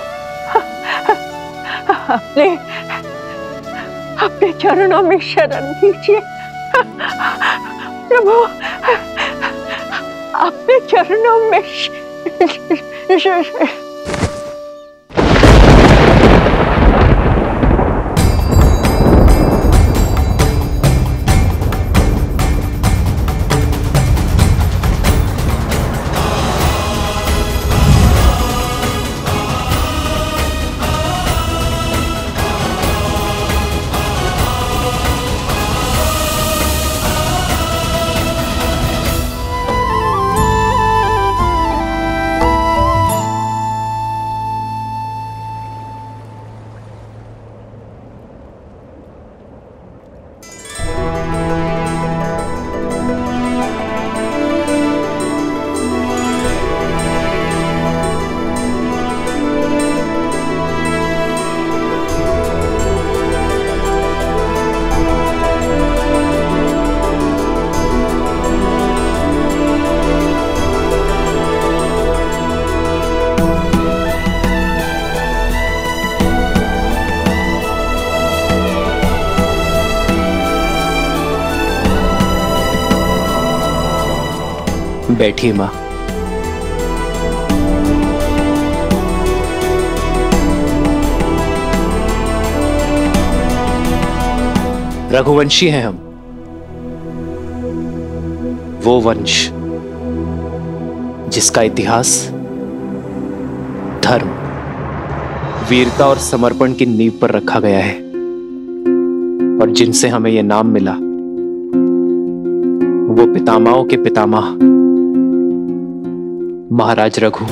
अपने चरणों में शरण दीजिए प्रभु, अपने चरणों में बैठिए मां। रघुवंशी हैं हम, वो वंश जिसका इतिहास धर्म, वीरता और समर्पण की नींव पर रखा गया है, और जिनसे हमें यह नाम मिला वो पितामहों के पितामह महाराज रघु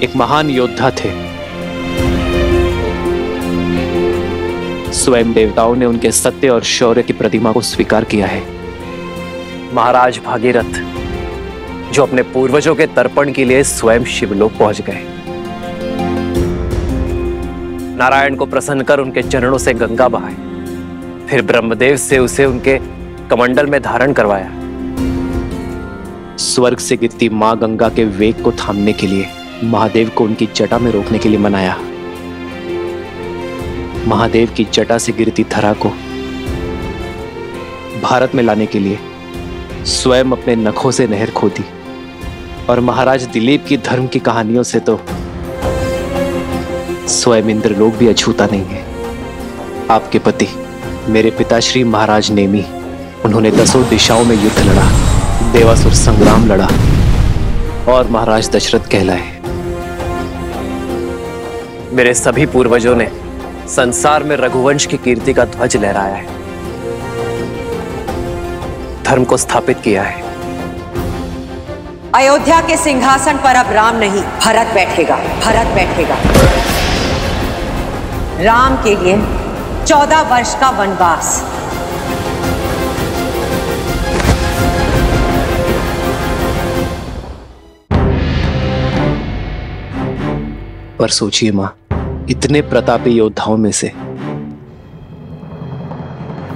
एक महान योद्धा थे। स्वयं देवताओं ने उनके सत्य और शौर्य की प्रतिमा को स्वीकार किया है। महाराज भागीरथ जो अपने पूर्वजों के तर्पण के लिए स्वयं शिवलोक पहुंच गए, नारायण को प्रसन्न कर उनके चरणों से गंगा बहाई, फिर ब्रह्मदेव से उसे उनके कमंडल में धारण करवाया। स्वर्ग से गिरती मां गंगा के वेग को थामने के लिए महादेव को उनकी जटा में रोकने के लिए मनाया। महादेव की जटा से गिरती धरा को भारत में लाने के लिए स्वयं अपने नखों से नहर खोदी, और महाराज दिलीप की धर्म की कहानियों से तो स्वयं इंद्रलोक भी अछूता नहीं है। आपके पति मेरे पिताश्री महाराज नेमी, उन्होंने 10 दिशाओं में युद्ध लड़ा, देवासुर संग्राम लड़ा और महाराज दशरथ कहलाए। मेरे सभी पूर्वजों ने संसार में रघुवंश की कीर्ति का ध्वज लहराया है, धर्म को स्थापित किया है। अयोध्या के सिंहासन पर अब राम नहीं, भरत बैठेगा, भरत बैठेगा। राम के लिए 14 वर्ष का वनवास। पर सोचिए मां, इतने प्रतापी योद्धाओं में से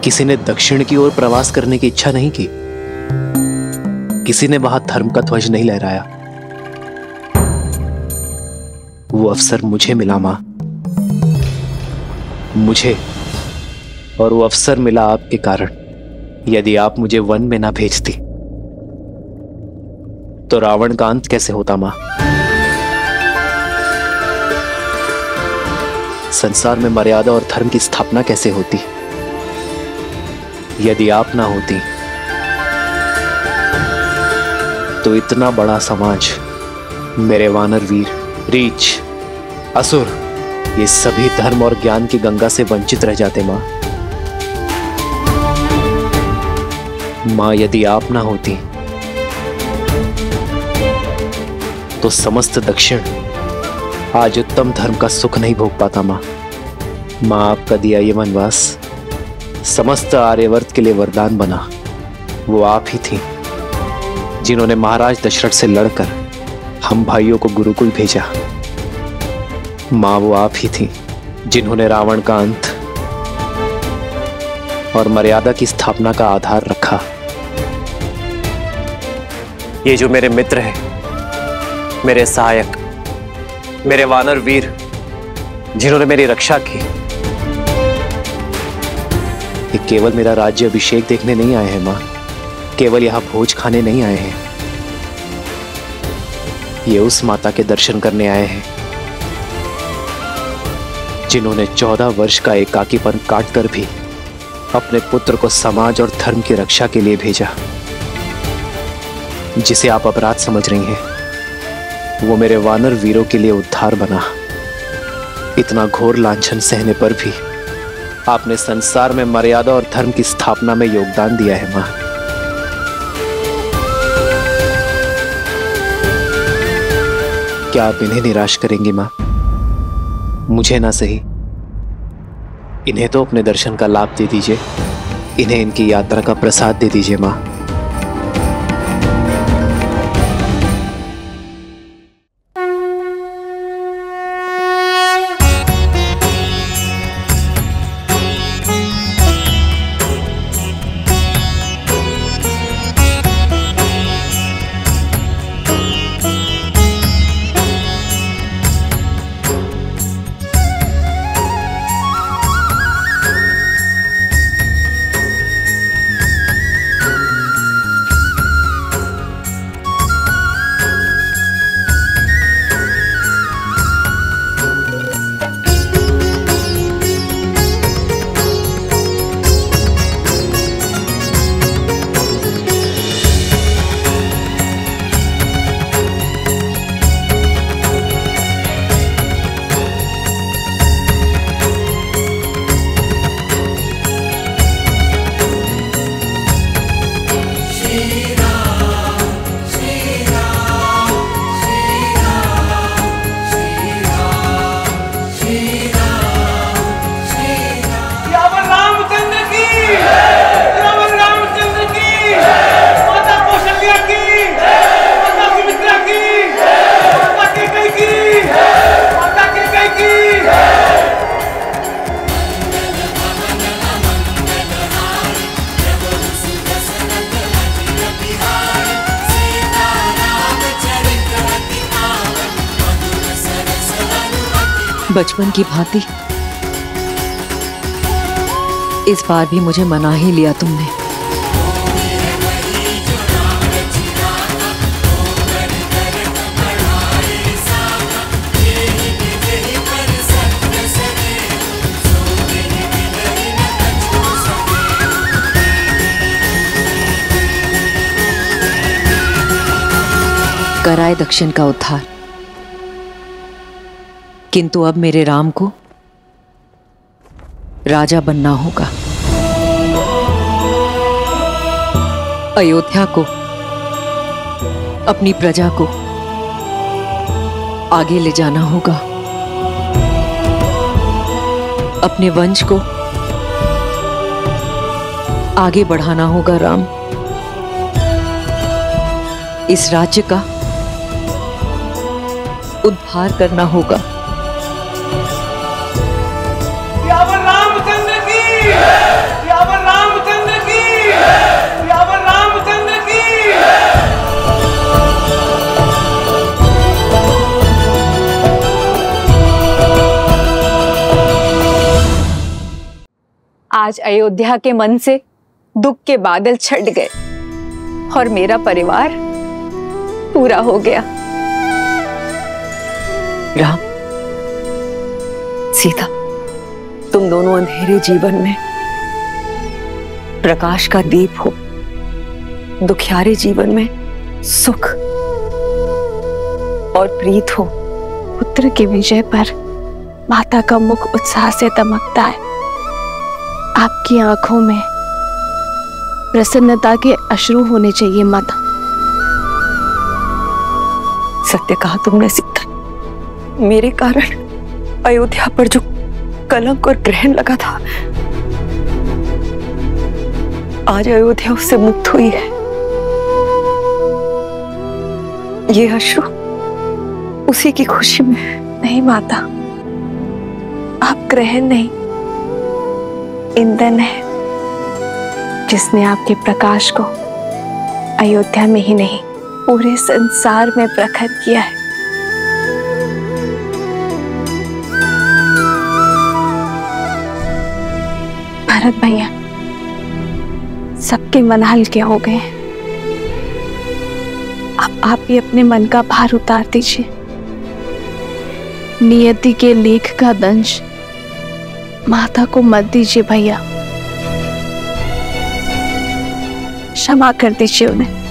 किसी ने दक्षिण की ओर प्रवास करने की इच्छा नहीं की, किसी ने वहां धर्म का ध्वज नहीं लहराया। वो अवसर मुझे मिला मां, मुझे, और वो अवसर मिला आपके कारण। यदि आप मुझे वन में ना भेजती तो रावण का अंत कैसे होता मां? संसार में मर्यादा और धर्म की स्थापना कैसे होती? यदि आप ना होती तो इतना बड़ा समाज, मेरे वानर वीर, रीछ, असुर, ये सभी धर्म और ज्ञान की गंगा से वंचित रह जाते मां। मां, यदि आप ना होती तो समस्त दक्षिण आज उत्तम धर्म का सुख नहीं भोग पाता मां। मां, आपका दिया ये वनवास समस्त आर्यवर्त के लिए वरदान बना। वो आप ही थी जिन्होंने महाराज दशरथ से लड़कर हम भाइयों को गुरुकुल भेजा। मां, वो आप ही थी जिन्होंने रावण का अंत और मर्यादा की स्थापना का आधार रखा। ये जो मेरे मित्र हैं, मेरे सहायक, मेरे वानर वीर, जिन्होंने मेरी रक्षा की, ये केवल मेरा राज्य अभिषेक देखने नहीं आए हैं मां, केवल यहां भोज खाने नहीं आए हैं। ये उस माता के दर्शन करने आए हैं जिन्होंने 14 वर्ष का एकाकीपन काटकर भी अपने पुत्र को समाज और धर्म की रक्षा के लिए भेजा। जिसे आप अपराध समझ रही हैं, वो मेरे वानर वीरों के लिए उद्धार बना। इतना घोर लांछन सहने पर भी आपने संसार में मर्यादा और धर्म की स्थापना में योगदान दिया है मां। क्या आप इन्हें निराश करेंगी मां? मुझे ना सही, इन्हें तो अपने दर्शन का लाभ दे दीजिए, इन्हें इनकी यात्रा का प्रसाद दे दीजिए मां। बचपन की भांति इस बार भी मुझे मना ही लिया तुमने। कराए दक्षिण का उद्धार, किंतु अब मेरे राम को राजा बनना होगा। अयोध्या को, अपनी प्रजा को आगे ले जाना होगा। अपने वंश को आगे बढ़ाना होगा राम। इस राज्य का उद्धार करना होगा। सियावर रामचंद्र की, सियावर रामचंद्र की, सियावर रामचंद्र की। आज अयोध्या के मन से दुख के बादल छट गए और मेरा परिवार पूरा हो गया। राम, सीता, तुम दोनों अंधेरे जीवन में प्रकाश का दीप हो। दुखियारे जीवन में सुख और प्रीत हो। पुत्र की विजय पर माता का मुख उत्साह से दमकता है। आपकी आंखों में प्रसन्नता के अश्रु होने चाहिए माता। सत्य कहा तुमने सीता। मेरे कारण अयोध्या पर जो कलंक और ग्रहण लगा था, आज अयोध्या उससे मुक्त हुई है। ये अश्रु उसी की खुशी में। नहीं माता, आप ग्रहण नहीं, ईंधन है जिसने आपके प्रकाश को अयोध्या में ही नहीं पूरे संसार में प्रखर किया है। भरत भैया, सबके मन हल्के हो गए हैं। अब आप भी अपने मन का भार उतार दीजिए। नियति के लेख का दंश माता को मत दीजिए भैया। क्षमा कर दीजिए उन्हें।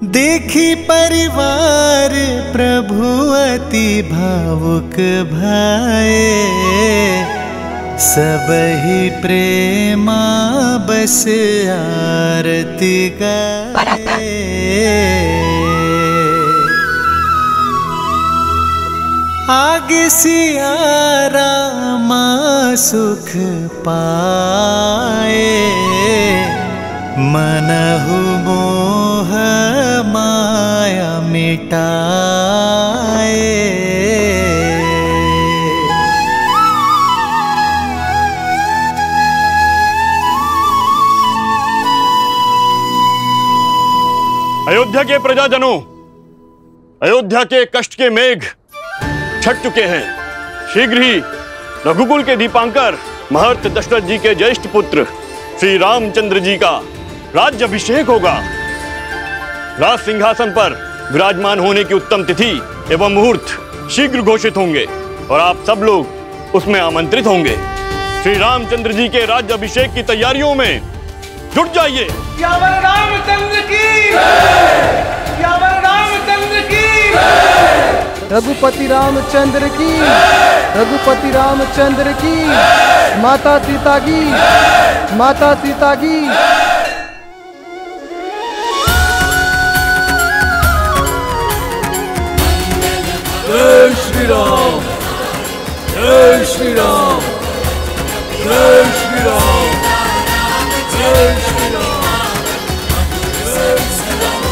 देखी परिवार प्रभु अति भावुक भाए, सब ही प्रेमा बस आरती गाए। आगे सिया रामा सुख पाए, मनहु मोह माया मिटाए। अयोध्या के प्रजाजनों, अयोध्या के कष्ट के मेघ छट चुके हैं। शीघ्र ही रघुकुल के दीपांकर महर्षि दशरथ जी के ज्येष्ठ पुत्र श्री रामचंद्र जी का राज्याभिषेक होगा। राज सिंहासन पर विराजमान होने की उत्तम तिथि एवं मुहूर्त शीघ्र घोषित होंगे और आप सब लोग उसमें आमंत्रित होंगे। श्री रामचंद्र जी के राज्याभिषेक की तैयारियों में जुट जाइए। सियावर रामचंद्र की, सियावर रामचंद्र की, रघुपति रामचंद्र की, रघुपति रामचंद्र की, माता सीता की, माता सीता की। जय श्री राम, जय श्री राम, जय श्री राम, जय श्री राम, जय श्री राम।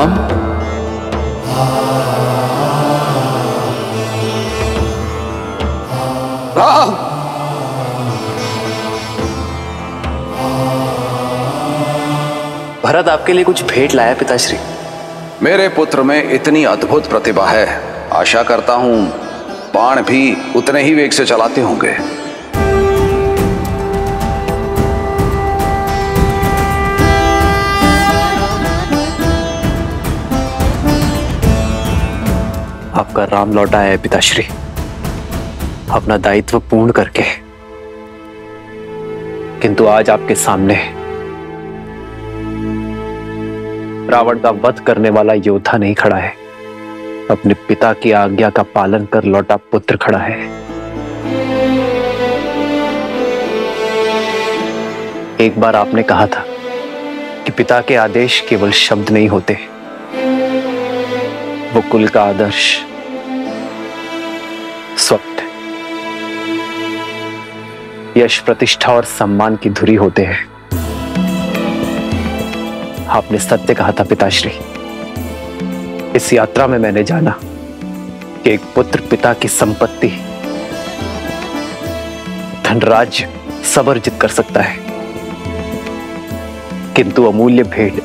राम। राम। भरत आपके लिए कुछ भेंट लाया पिताश्री। मेरे पुत्र में इतनी अद्भुत प्रतिभा है, आशा करता हूं बाण भी उतने ही वेग से चलाते होंगे। आपका राम लौटा है पिताश्री, अपना दायित्व पूर्ण करके। किंतु आज आपके सामने रावण का वध करने वाला योद्धा नहीं खड़ा है, अपने पिता की आज्ञा का पालन कर लौटा पुत्र खड़ा है। एक बार आपने कहा था कि पिता के आदेश केवल शब्द नहीं होते, वो कुल का आदर्श स्वप्न, यश, प्रतिष्ठा और सम्मान की धुरी होते हैं। आपने सत्य कहा था पिताश्री। इस यात्रा में मैंने जाना कि एक पुत्र पिता की संपत्ति, धन, राज्य सब अर्जित कर सकता है, किंतु अमूल्य भेंट,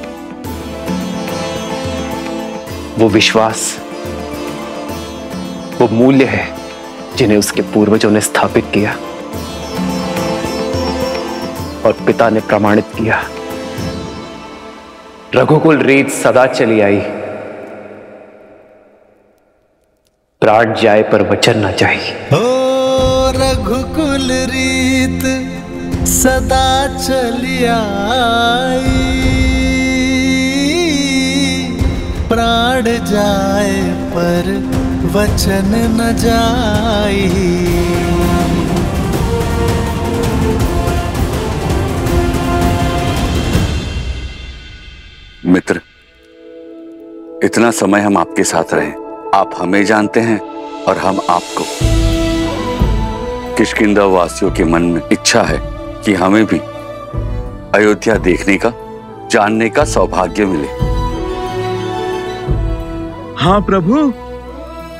वो विश्वास, वो मूल्य है जिन्हें उसके पूर्वजों ने स्थापित किया और पिता ने प्रमाणित किया। रघुकुल रीत सदा चली आई, प्राण जाए पर वचन न चाहिए। ओ रघुकुल रीत सदा चली आई, प्राण जाए पर वचन न जाई। मित्र, इतना समय हम आपके साथ रहे, आप हमें जानते हैं और हम आपको। किष्किंधा वासियों के मन में इच्छा है कि हमें भी अयोध्या देखने का, जानने का सौभाग्य मिले। हाँ प्रभु,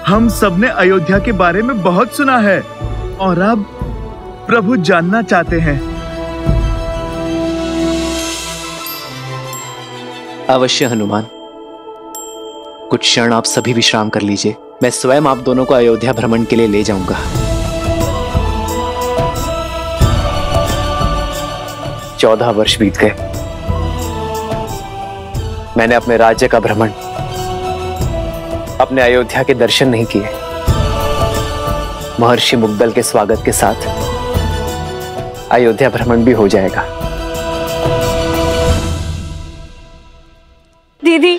हम सबने अयोध्या के बारे में बहुत सुना है और अब प्रभु जानना चाहते हैं। अवश्य हनुमान, कुछ क्षण आप सभी विश्राम कर लीजिए, मैं स्वयं आप दोनों को अयोध्या भ्रमण के लिए ले जाऊंगा। 14 वर्ष बीत गए, मैंने अपने राज्य का भ्रमण, अपने अयोध्या के दर्शन नहीं किए। महर्षि मुग्दल के स्वागत के साथ अयोध्या भ्रमण भी हो जाएगा। दीदी,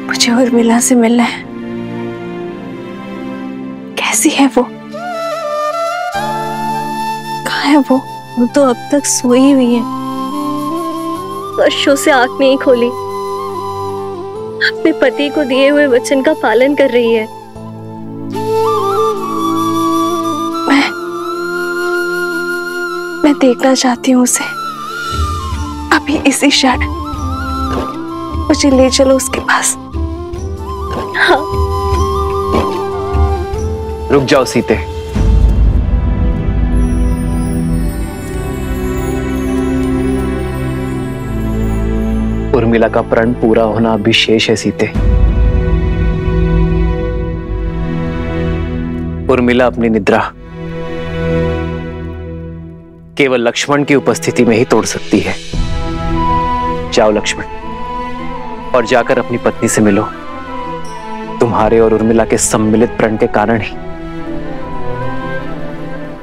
मुझे उर्मिला से मिलना है। कैसी है वो? कहाँ है वो? वो तो अब तक सोई हुई है, वर्षों से आंख नहीं खोली, अपने पति को दिए हुए वचन का पालन कर रही है। मैं देखना चाहती हूँ उसे, अभी इसी क्षण। मुझे ले चलो उसके पास। हाँ। रुक जाओ सीते, उर्मिला का प्रण पूरा होना अभी शेष है सीते। उर्मिला अपनी निद्रा केवल लक्ष्मण की उपस्थिति में ही तोड़ सकती है। जाओ लक्ष्मण, और जाकर अपनी पत्नी से मिलो। तुम्हारे और उर्मिला के सम्मिलित प्रण के कारण ही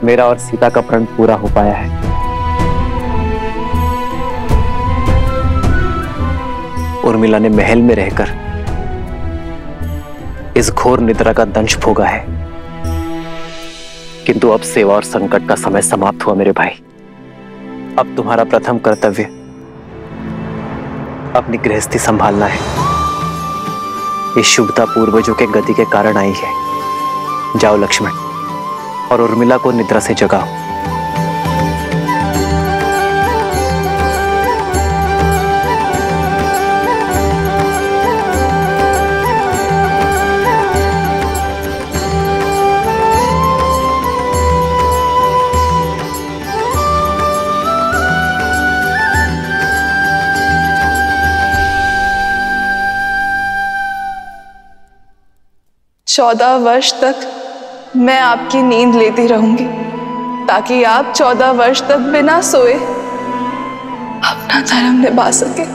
मेरा और सीता का प्रण पूरा हो पाया है। उर्मिला ने महल में रहकर इस घोर निद्रा का दंश भोगा है, किंतु अब सेवा और संकट का समय समाप्त हुआ मेरे भाई। अब तुम्हारा प्रथम कर्तव्य अपनी गृहस्थी संभालना है। ये शुभता पूर्वजों के गति के कारण आई है। जाओ लक्ष्मण और उर्मिला को निद्रा से जगाओ। चौदह वर्ष तक मैं आपकी नींद लेती रहूंगी ताकि आप 14 वर्ष तक बिना सोए अपना धर्म निभा सके।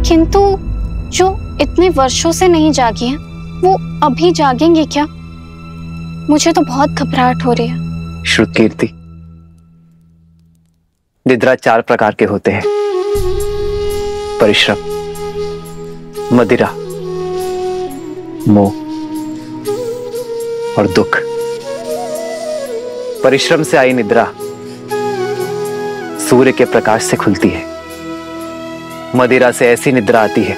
किंतु जो इतने वर्षों से नहीं जागी हैं, वो अभी जागेंगे क्या? मुझे तो बहुत घबराहट हो रही है। श्रुतकीर्ति, निद्रा 4 प्रकार के होते हैं। परिश्रम, मदिरा, मोह और दुख। परिश्रम से आई निद्रा सूर्य के प्रकाश से खुलती है। मदिरा से ऐसी निद्रा आती है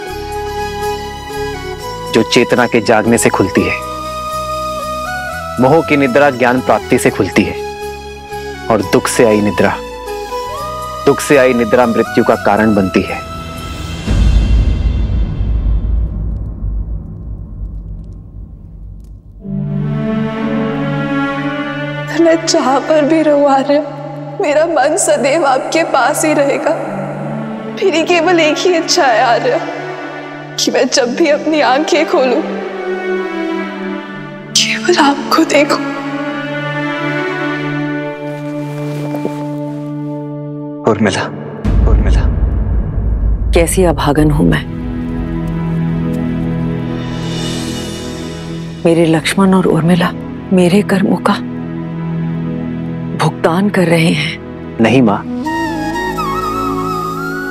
जो चेतना के जागने से खुलती है। मोह की निद्रा ज्ञान प्राप्ति से खुलती है। और दुख से आई निद्रा मृत्यु का कारण बनती है। मैं जहां पर भी रहूं आर्य, मेरा मन सदैव आपके पास ही रहेगा। मेरी केवल एक ही इच्छा है आर्य, कि मैं जब भी अपनी आंखें खोलूं केवल आपको देखूं। उर्मिला, कैसी अभागन हूं मैं। मेरे लक्ष्मण और उर्मिला मेरे कर्मों का भुगतान कर रहे हैं। नहीं मां,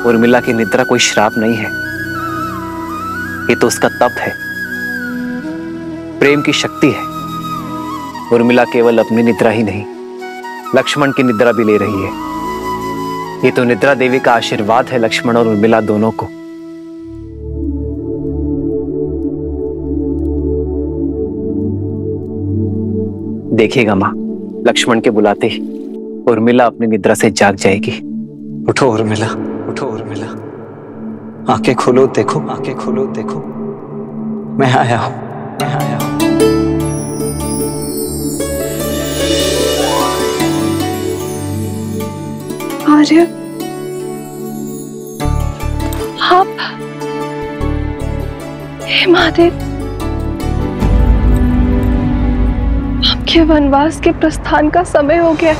उर्मिला की निद्रा कोई श्राप नहीं है। ये तो उसका तप है, प्रेम की शक्ति है। उर्मिला केवल अपनी निद्रा ही नहीं, लक्ष्मण की निद्रा भी ले रही है। ये तो निद्रा देवी का आशीर्वाद है लक्ष्मण और उर्मिला दोनों को। देखिएगा मां, लक्ष्मण के बुलाते ही उर्मिला अपनी निद्रा से जाग जाएगी। उठो उर्मिला, आंखें खोलो देखो, मैं आया हूं। आर्य, आप, हे महादेव, आपके वनवास के प्रस्थान का समय हो गया।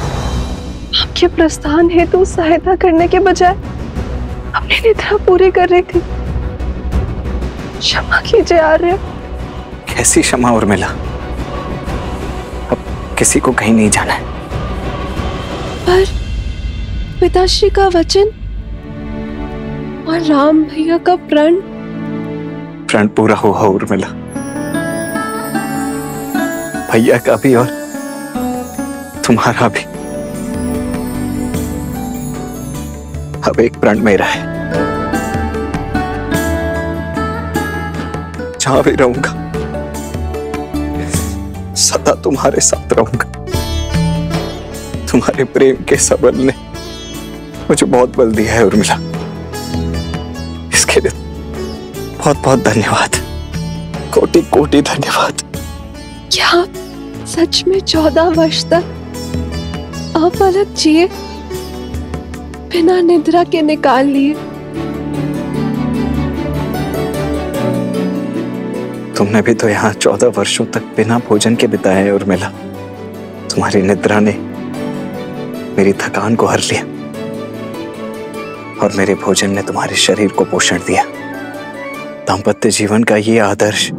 आपके प्रस्थान हेतु सहायता करने के बजाय अपनी निद्रा पूरी कर रही थी। क्षमा कीजिए आर्य। कैसी क्षमा उर्मिला, अब किसी को कहीं नहीं जाना है। पर पिताश्री का वचन और राम भैया का प्रण पूरा हुआ उर्मिला। भैया का भी और तुम्हारा भी। अब एक प्रण मेरा है। जहां भी रहूंगा सदा तुम्हारे साथ रहूंगा। तुम्हारे प्रेम के सबल ने मुझे बहुत बल दिया है उर्मिला। इसके लिए बहुत बहुत धन्यवाद, कोटि कोटि धन्यवाद। क्या आप सच में 14 वर्ष तक अपलक जिए, बिना निद्रा के निकाल लिए? तुमने भी तो यहाँ 14 वर्षों तक बिना भोजन के बिताए हैं उर्मिला। तुम्हारी निद्रा ने मेरी थकान को हर लिया और मेरे भोजन ने तुम्हारे शरीर को पोषण दिया। दाम्पत्य जीवन का ये आदर्श,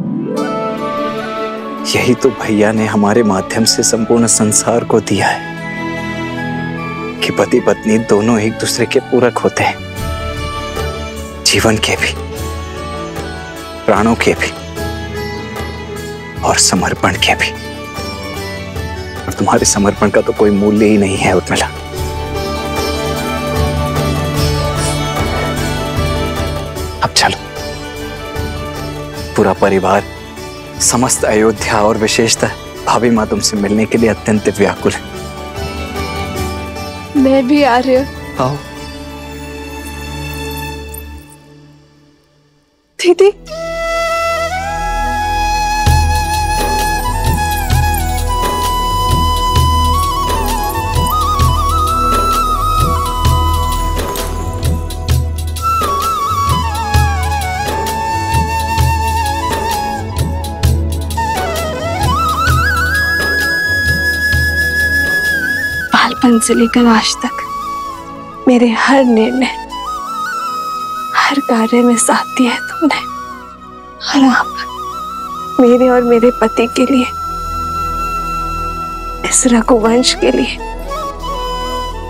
यही तो भैया ने हमारे माध्यम से संपूर्ण संसार को दिया है कि पति पत्नी दोनों एक दूसरे के पूरक होते हैं, जीवन के भी, प्राणों के भी और समर्पण के भी। और तुम्हारे समर्पण का तो कोई मूल्य ही नहीं है उर्मिला। चलो। पूरा परिवार, समस्त अयोध्या और विशेषतः भाभी माँ तुमसे मिलने के लिए अत्यंत व्याकुल है। मैं भी आ रही हूँ। आओ। दीदी, बालपन से लेकर आज तक मेरे हर निर्णय, हर कार्य में साथ दिया है तुमने। और आप मेरे और मेरे पति के लिए, इस रघुवंश के लिए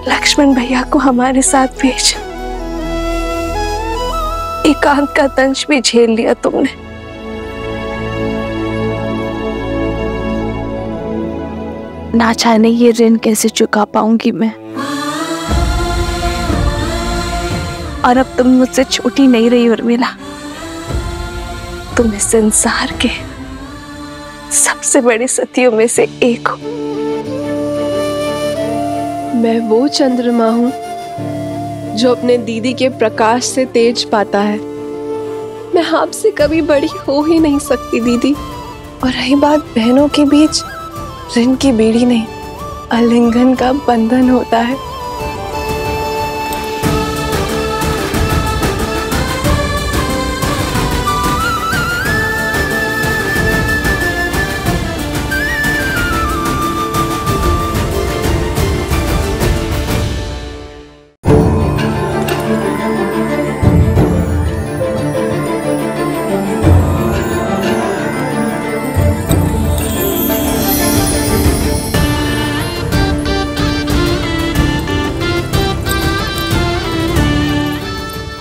लक्ष्मण भैया को हमारे साथ भेजा। एकांत का दंश भी झेल लिया तुमने। ना चाहने ये ऋण कैसे चुका पाऊंगी मैं। और अब तुम मुझसे छोटी नहीं रही उर्मिला, तुम इस संसार के सबसे बड़े सतियों में से एक हो। मैं वो चंद्रमा हूँ जो अपने दीदी के प्रकाश से तेज पाता है। मैं आपसे कभी बड़ी हो ही नहीं सकती दीदी। और रही बात बहनों के बीच, ऋण की बेड़ी नहीं, आलिंगन का बंधन होता है।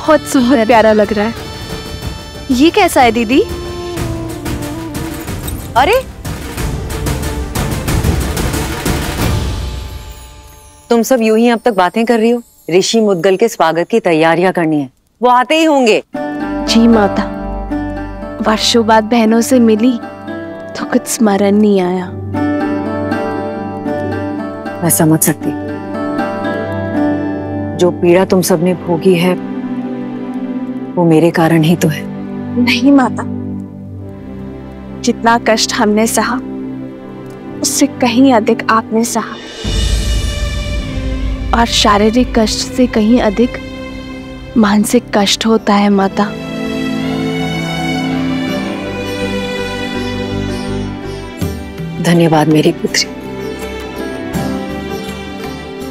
बहुत सुंदर, प्यारा लग रहा है। ये कैसा है दीदी? अरे तुम सब यूं ही अब तक बातें कर रही हो। ऋषि मुद्गल के स्वागत की तैयारियां करनी है, वो आते ही होंगे। जी माता, वर्षों बाद बहनों से मिली तो कुछ स्मरण नहीं आया। मैं समझ सकती, जो पीड़ा तुम सबने भोगी है वो मेरे कारण ही तो है। नहीं माता, जितना कष्ट हमने सहा उससे कहीं अधिक आपने सहा, और शारीरिक कष्ट से कहीं अधिक मानसिक कष्ट होता है माता। धन्यवाद मेरी पुत्री,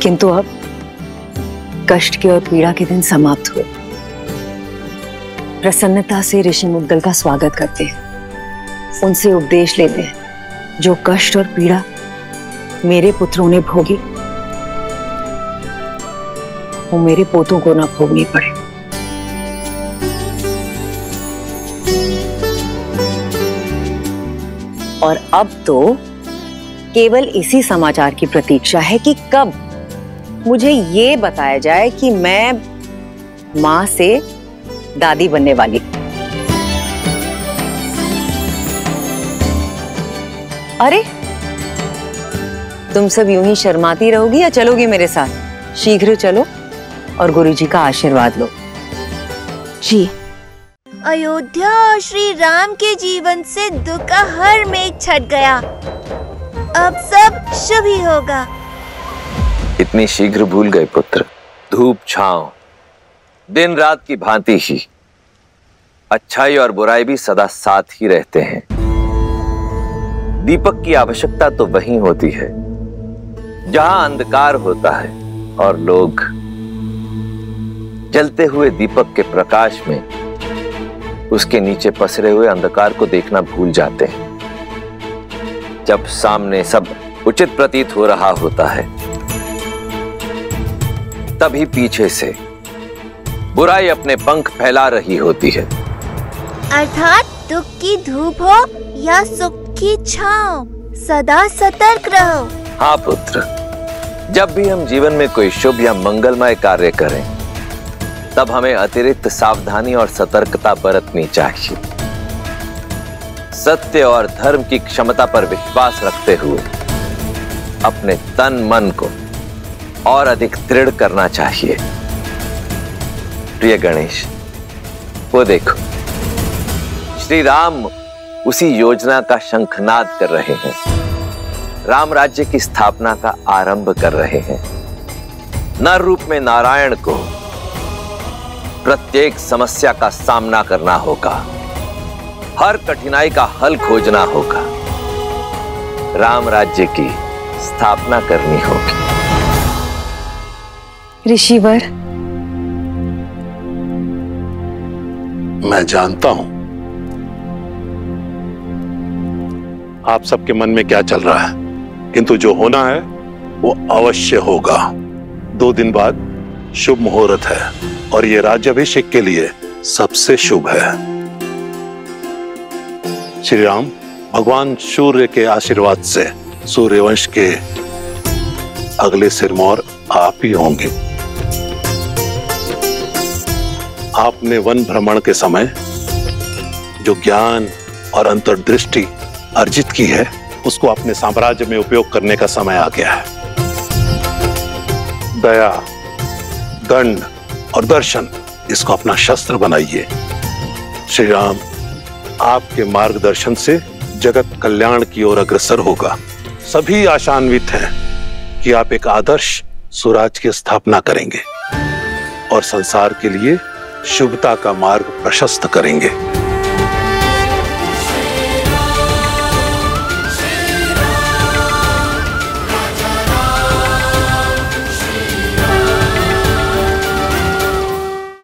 किंतु अब कष्ट के और पीड़ा के दिन समाप्त हुए। प्रसन्नता से ऋषि मुद्गल का स्वागत करते हैं, उनसे उपदेश लेते हैं। जो कष्ट और पीड़ा मेरे पुत्रों ने भोगी, वो मेरे पोतों को ना भोगनी पड़े। और अब तो केवल इसी समाचार की प्रतीक्षा है कि कब मुझे ये बताया जाए कि मैं मां से दादी बनने वाली। अरे तुम सब यूं ही शर्माती रहोगी या चलोगी मेरे साथ? शीघ्र चलो और गुरुजी का आशीर्वाद लो। जी। अयोध्या और श्री राम के जीवन से दुख का हर मेघ छट गया। अब सब शुभ ही होगा। इतनी शीघ्र भूल गए पुत्र? धूप छांव दिन रात की भांति ही अच्छाई और बुराई भी सदा साथ ही रहते हैं। दीपक की आवश्यकता तो वहीं होती है जहां अंधकार होता है और लोग जलते हुए दीपक के प्रकाश में उसके नीचे पसरे हुए अंधकार को देखना भूल जाते हैं। जब सामने सब उचित प्रतीत हो रहा होता है, तभी पीछे से बुराई अपने पंख फैला रही होती है। अर्थात दुख की धूप हो या सुख की छांव, सदा सतर्क रहो। हाँ पुत्र, जब भी हम जीवन में कोई शुभ या मंगलमय कार्य करें, तब हमें अतिरिक्त सावधानी और सतर्कता बरतनी चाहिए। सत्य और धर्म की क्षमता पर विश्वास रखते हुए अपने तन मन को और अधिक दृढ़ करना चाहिए। प्रिय गणेश, वो देखो, श्री राम उसी योजना का शंखनाद कर रहे हैं, राम राज्य की स्थापना का आरंभ कर रहे हैं। नर रूप में नारायण को प्रत्येक समस्या का सामना करना होगा, हर कठिनाई का हल खोजना होगा, राम राज्य की स्थापना करनी होगी। ऋषिवर, मैं जानता हूं आप सबके मन में क्या चल रहा है, किंतु जो होना है वो अवश्य होगा। 2 दिन बाद शुभ मुहूर्त है और ये राज्याभिषेक के लिए सबसे शुभ है। श्री राम भगवान सूर्य के आशीर्वाद से सूर्यवंश के अगले सिरमौर आप ही होंगे। आपने वन भ्रमण के समय जो ज्ञान और अंतर्दृष्टि अर्जित की है, उसको अपने साम्राज्य में उपयोग करने का समय आ गया है। दया, दंड और दर्शन, इसको अपना शस्त्र बनाइए। श्री राम आपके मार्गदर्शन से जगत कल्याण की ओर अग्रसर होगा। सभी आशान्वित हैं कि आप एक आदर्श स्वराज की स्थापना करेंगे और संसार के लिए शुभता का मार्ग प्रशस्त करेंगे।